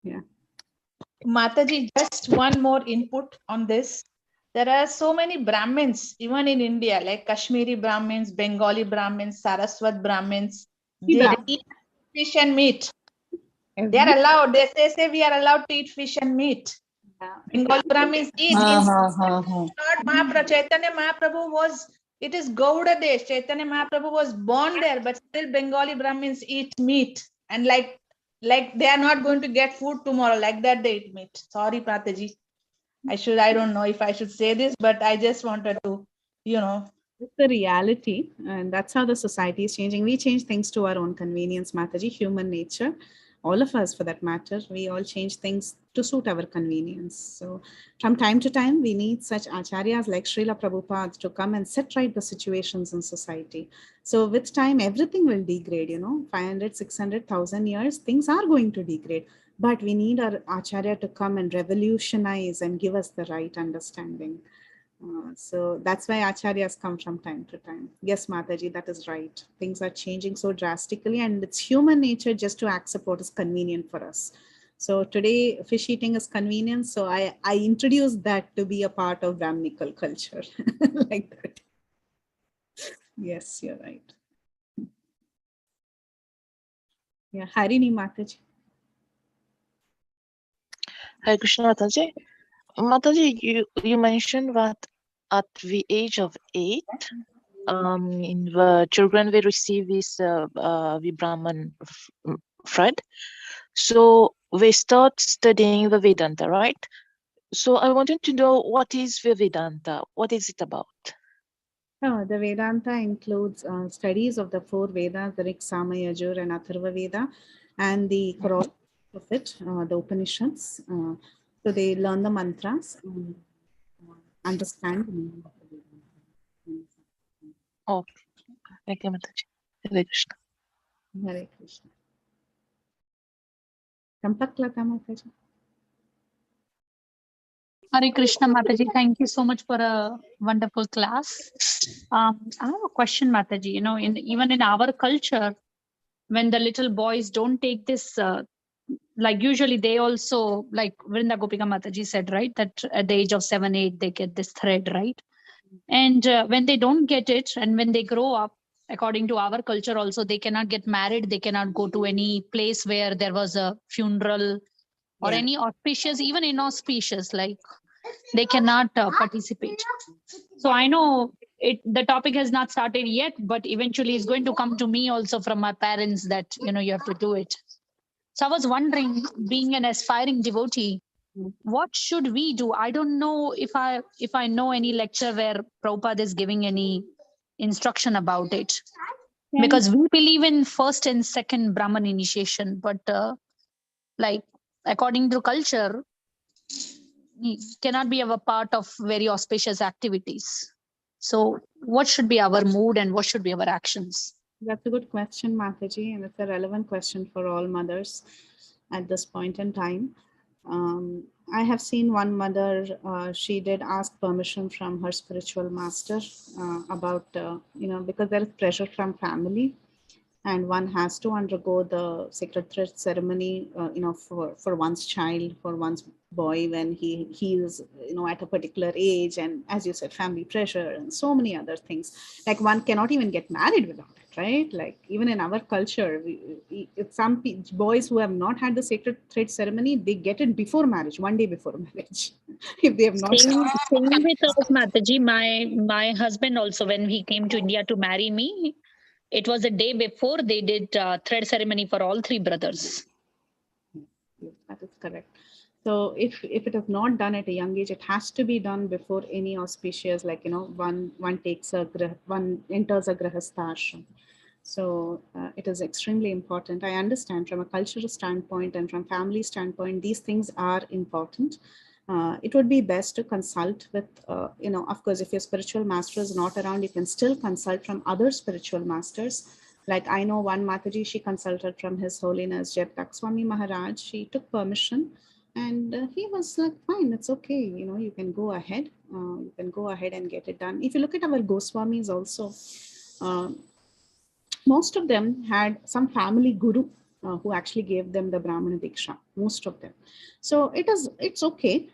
Yeah. Mataji, just one more input on this. There are so many Brahmins, even in India, like Kashmiri Brahmins, Bengali Brahmins, Saraswat Brahmins. They eat fish and meat. They are allowed. They say we are allowed to eat fish and meat. Bengali Brahmins eat. Lord Mahaprabhu, Chaitanya Mahaprabhu was, it is Gauda Desh. Chaitanya Mahaprabhu was born there, but still Bengali Brahmins eat meat. And like they are not going to get food tomorrow, like that they eat meat. Sorry, Prataji. I don't know if I should say this, but I just wanted to, It's the reality, and that's how the society is changing. We change things to our own convenience, Mataji, human nature. All of us, for that matter, we all change things to suit our convenience. So from time to time, we need such acharyas like Srila Prabhupada to come and set right the situations in society. So with time, everything will degrade, 500, 600, 1,000 years, things are going to degrade. But we need our acharya to come and revolutionize and give us the right understanding. So that's why acharyas come from time to time. Yes, Mataji, that is right. Things are changing so drastically, and it's human nature just to accept what is convenient for us. So today, fish eating is convenient. So I introduced that to be a part of Brahminical culture, like that. Yes, you're right. Yeah, Harini Mataji. Hare Krishna, Mataji. Mataji, you mentioned that at the age of 8, in the children will receive this the Brahman thread. So they start studying the Vedanta, right? So I wanted to know, what is the Vedanta? What is it about? The Vedanta includes studies of the 4 Vedas, the Rig, Sama, Yajur, and Atharva Veda, and the cross of it, the Upanishads. So they learn the mantras, understand the meaning of the Vedanta. Oh, thank you, Mataji. Hare Krishna. Hare Krishna. Kampaklata Mataji. Hare Krishna, Mataji. Thank you so much for a wonderful class. I have a question, Mataji. Even in our culture, when the little boys don't take this, like usually they also, like Vrinda Gopika Mataji said, right, that at the age of 7, 8, they get this thread, right? And when they don't get it, and when they grow up, according to our culture also, they cannot get married, they cannot go to any place where there was a funeral or any auspicious, even inauspicious, like they cannot participate. So I know the topic has not started yet, but eventually it's going to come to me also from my parents that, you have to do it. So I was wondering, being an aspiring devotee, what should we do? I don't know if I know any lecture where Prabhupada is giving any instruction about it. Because we believe in first and second Brahman initiation, but like according to culture, cannot be a part of very auspicious activities. So what should be our mood and what should be our actions? That's a good question, Mataji, and it's a relevant question for all mothers at this point in time. I have seen one mother, she did ask permission from her spiritual master about, because there is pressure from family. and one has to undergo the sacred thread ceremony, for one's child, for one's boy when he is, at a particular age, and as you said, family pressure and so many other things. Like one cannot even get married without it, right? Like even in our culture, some boys who have not had the sacred thread ceremony, they get it before marriage, one day before marriage, if they have not. Same with us, Mataji. My husband also, when he came to India to marry me, it was the day before they did thread ceremony for all three brothers. Yes, that is correct. So if it is not done at a young age, it has to be done before any auspicious, like, one enters a grahastha ashram. So it is extremely important. I understand from a cultural standpoint and from family standpoint, these things are important. It would be best to consult with, of course, if your spiritual master is not around, you can still consult from other spiritual masters. Like I know one Mataji, she consulted from His Holiness Jep Swami Maharaj. She took permission and he was like, fine, it's okay. You can go ahead. You can go ahead and get it done. If you look at our Goswamis also, most of them had some family guru who actually gave them the Brahmana Diksha, most of them. So it's okay.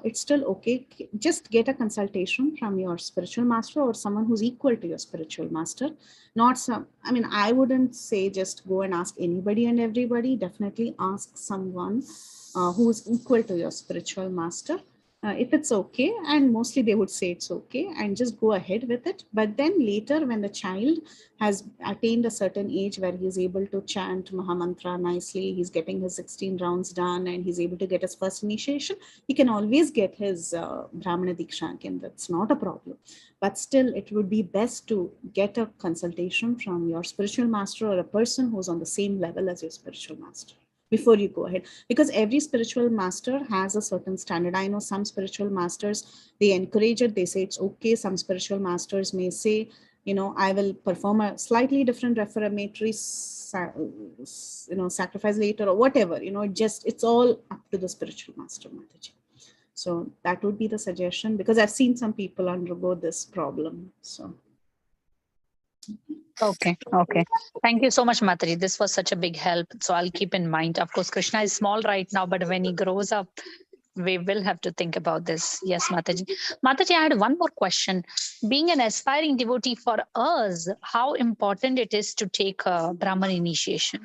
It's still okay. Just get a consultation from your spiritual master or someone who's equal to your spiritual master. I wouldn't say just go and ask anybody and everybody. Definitely ask someone who's equal to your spiritual master. If it's okay, and mostly they would say it's okay, and just go ahead with it. But then later, when the child has attained a certain age where he's able to chant Mahamantra nicely, he's getting his 16 rounds done, and he's able to get his first initiation, he can always get his Brahmana Diksha again. That's not a problem. But still, it would be best to get a consultation from your spiritual master or a person who's on the same level as your spiritual master before you go ahead, because every spiritual master has a certain standard. I know some spiritual masters, they encourage it, they say it's okay. Some spiritual masters may say, I will perform a slightly different reformatory sacrifice later or whatever. It's all up to the spiritual master, Mataji. So that would be the suggestion, because I've seen some people undergo this problem. So Okay. Thank you so much, Mataji. This was such a big help. So I'll keep in mind. Of course, Krishna is small right now, but when he grows up, we will have to think about this. Yes, Mataji. Mataji, I had one more question. Being an aspiring devotee, for us, how important it is to take a Brahman initiation?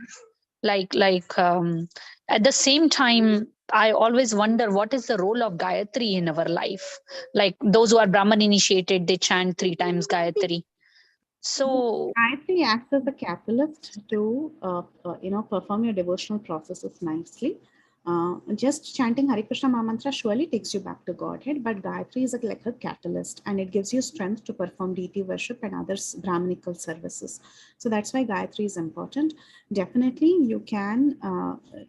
Like at the same time, I always wonder what is the role of Gayatri in our life. Like those who are Brahman initiated, they chant 3 times Gayatri. So Gayatri acts as a catalyst to perform your devotional processes nicely. Just chanting Hare Krishna Mahamantra surely takes you back to Godhead, but Gayatri is like a catalyst, and it gives you strength to perform deity worship and other Brahmanical services. So that's why Gayatri is important. Definitely, you can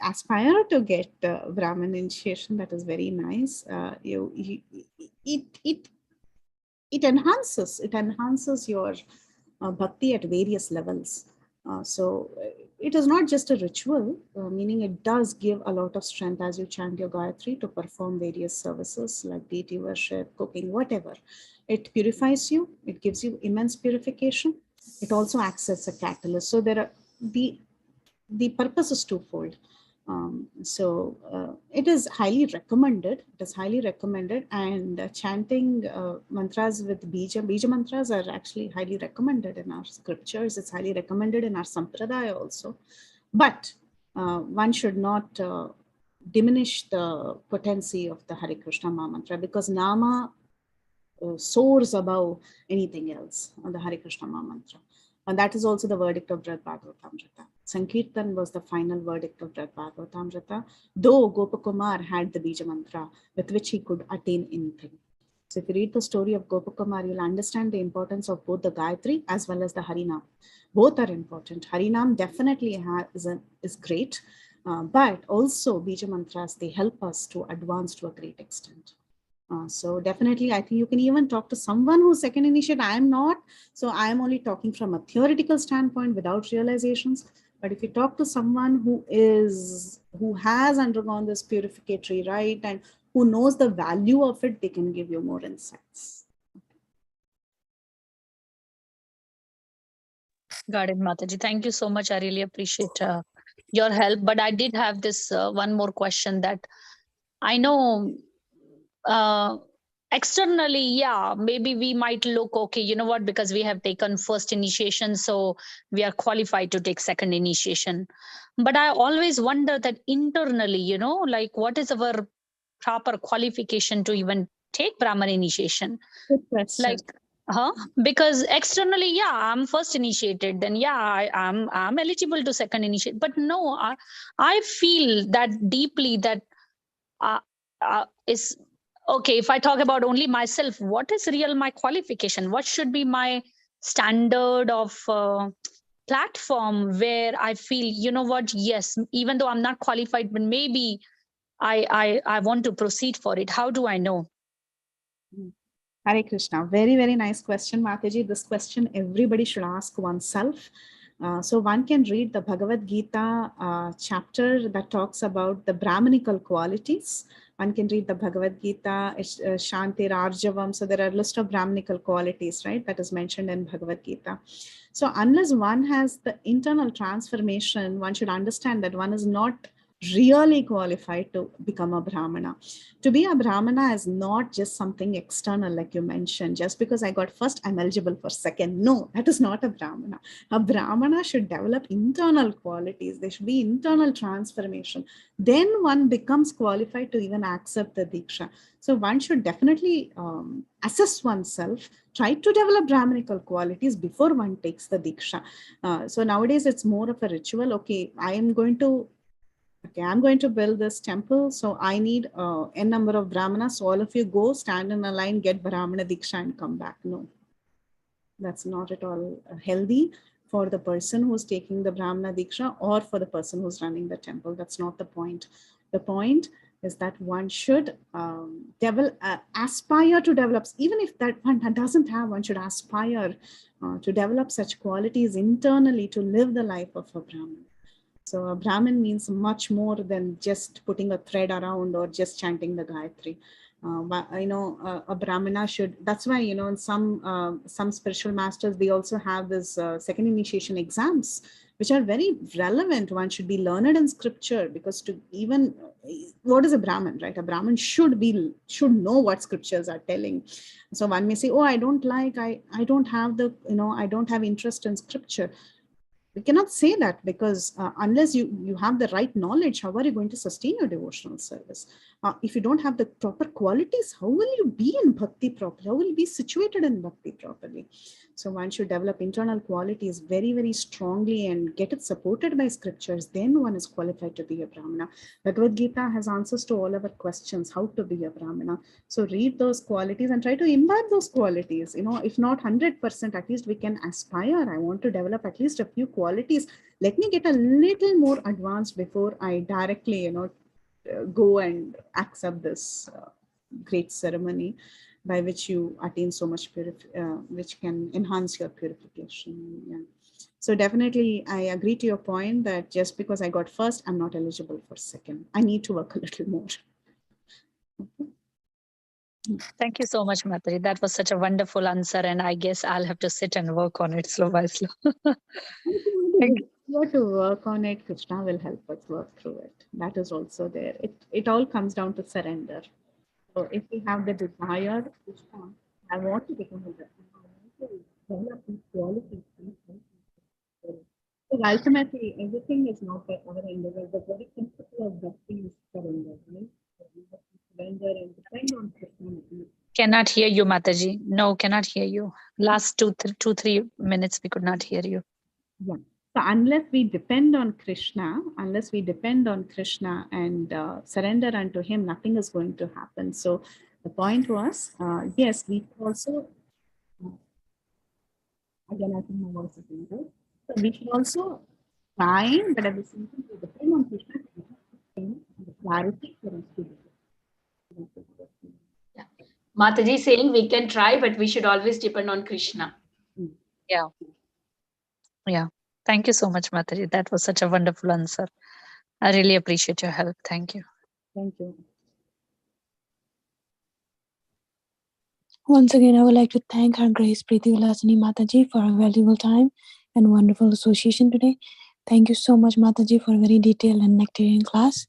aspire to get Brahman initiation. That is very nice. It enhances your bhakti at various levels. So it is not just a ritual, meaning it does give a lot of strength as you chant your Gayatri to perform various services like deity worship, cooking, whatever. It purifies you. It gives you immense purification. It also acts as a catalyst. So there are the purpose is twofold. It is highly recommended. And chanting mantras with bija mantras are actually highly recommended in our scriptures. It's highly recommended in our sampradaya also. But one should not diminish the potency of the Hare Krishna Mahamantra, because Nama soars above anything else on the Hare Krishna Mahamantra. And that is also the verdict of Brihad Bhagavatamrita. Sankirtan was the final verdict of Brihad Bhagavatamrita, though Gopakumar had the Bija Mantra with which he could attain anything. So if you read the story of Gopakumar, you'll understand the importance of both the Gayatri as well as the Harinam. Both are important. Harinam definitely is great, but also Bija Mantras, they help us to advance to a great extent. So definitely, I think you can even talk to someone who's second initiate. I am not. So I am only talking from a theoretical standpoint without realizations. But if you talk to someone who has undergone this purificatory rite and who knows the value of it, they can give you more insights. Got it, Mataji. Thank you so much. I really appreciate your help. But I did have this one more question that I know externally, yeah, maybe we might look okay, you know what, because we have taken first initiation, so we are qualified to take second initiation. But I always wonder that internally, you know, like what is our proper qualification to even take Brahman initiation? Good question. Like, because externally, yeah, I'm first initiated, then yeah, I'm eligible to second initiate. But no, I feel that deeply that is okay. If I talk about only myself, what is real my qualification? What should be my standard of platform where I feel, you know what, yes, even though I'm not qualified, but maybe I want to proceed for it. How do I know? Hare Krishna. Very, very nice question, Mataji. This question everybody should ask oneself. So one can read the Bhagavad Gita chapter that talks about the Brahmanical qualities. One can read the Bhagavad Gita, Shanti, Arjavam. So there are a list of Brahmanical qualities, right? That is mentioned in Bhagavad Gita. So unless one has the internal transformation, one should understand that one is not really qualified to become a Brahmana. To be a Brahmana is not just something external, like you mentioned. Just because I got first, I'm eligible for second. No, that is not a Brahmana. A Brahmana should develop internal qualities. There should be internal transformation. Then one becomes qualified to even accept the Diksha. So one should definitely assess oneself, try to develop Brahmanical qualities before one takes the Diksha. So nowadays it's more of a ritual. Okay, I'm going to build this temple. So I need n number of Brahmanas. So all of you go, stand in a line, get Brahmana Diksha and come back. No, that's not at all healthy for the person who's taking the Brahmana Diksha or for the person who's running the temple. That's not the point. The point is that one should aspire to develop, even if that one doesn't have, one should aspire to develop such qualities internally to live the life of a Brahmin. So a Brahmin means much more than just putting a thread around or just chanting the Gayatri. A Brahmana should, that's why, you know, in some spiritual masters, they also have this second initiation exams, which are very relevant. One should be learned in scripture, because to even, what is a Brahmin, right? A Brahmin should know what scriptures are telling. So one may say, oh, I don't have interest in scripture. We cannot say that, because unless you have the right knowledge, how are you going to sustain your devotional service? If you don't have the proper qualities, how will you be in bhakti properly? How will you be situated in bhakti properly? So one should develop internal qualities very, very strongly and get it supported by scriptures. Then one is qualified to be a Brahmana. Bhagavad Gita has answers to all our questions, how to be a Brahmana. So read those qualities and try to imbibe those qualities. You know, if not 100%, at least we can aspire. I want to develop at least a few qualities. Let me get a little more advanced before I directly, go and accept this great ceremony by which you attain so much which can enhance your purification. Yeah. So definitely, I agree to your point that just because I got first, I'm not eligible for second. I need to work a little more. Okay. Thank you so much, Mataji. That was such a wonderful answer, and I guess I'll have to sit and work on it slow by slow. Thank you. You have to work on it. Krishna will help us work through it. That is also there. It all comes down to surrender. So if we have the desire, Krishna, I want to become a Brahman. I want to develop these qualities. So ultimately, everything is not by our endeavor. The very principle of bhakti is surrender, right? So we have to surrender and depend on Krishna. Cannot hear you, Mataji. No, cannot hear you. Last 3 minutes, we could not hear you. Yeah. So unless we depend on Krishna and surrender unto him, nothing is going to happen. So the point was, yes, we also, again, I think my voice is in good. So we should also try, but at the same time, we depend on Krishna to give the clarity for us to do it. Yeah. Mataji saying we can try, but we should always depend on Krishna. Yeah. Yeah. Thank you so much, Mataji. That was such a wonderful answer. I really appreciate your help. Thank you. Thank you. Once again, I would like to thank Her Grace Preethi Vilasini Mataji for her valuable time and wonderful association today. Thank you so much, Mataji, for a very detailed and nectarian class.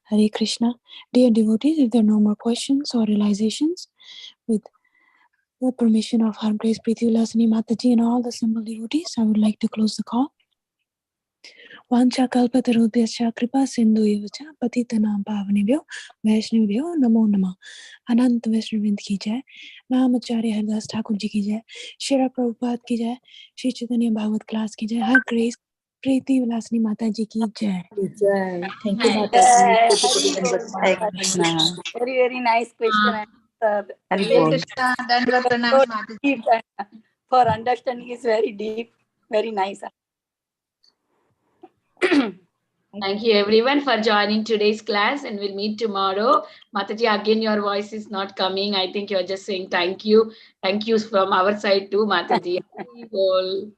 Hare Krishna. Dear devotees, if there are no more questions or realizations, with the permission of Her Grace Preethi Vilasini Mataji and all the simple devotees, I would like to close the call. Vancha kalpatarubhyascha kripa sindhu evacha patitanam pavanebhyo vaishnavibhyo namo namah. Anant Vaishnavind ki jai, Namacharya Haridas Thakur ji ki jai, Srila Prabhupada ki jai, Sri Chaitanya Bhagavata class ki jai, Her Grace Preethi Vilasini Mataji ki jai. Jai. Thank you, Jai. Mataji. Hare Krishna. Very, very nice question and answer. Hari Hare Bol. Krishna, Dandvat Pranam, So Mataji. deep and for understanding is very deep, very nice. Thank you everyone for joining today's class, and we'll meet tomorrow. Mataji, again, your voice is not coming. I think you're just saying thank you. Thank you from our side too, Mataji. Hari Bol.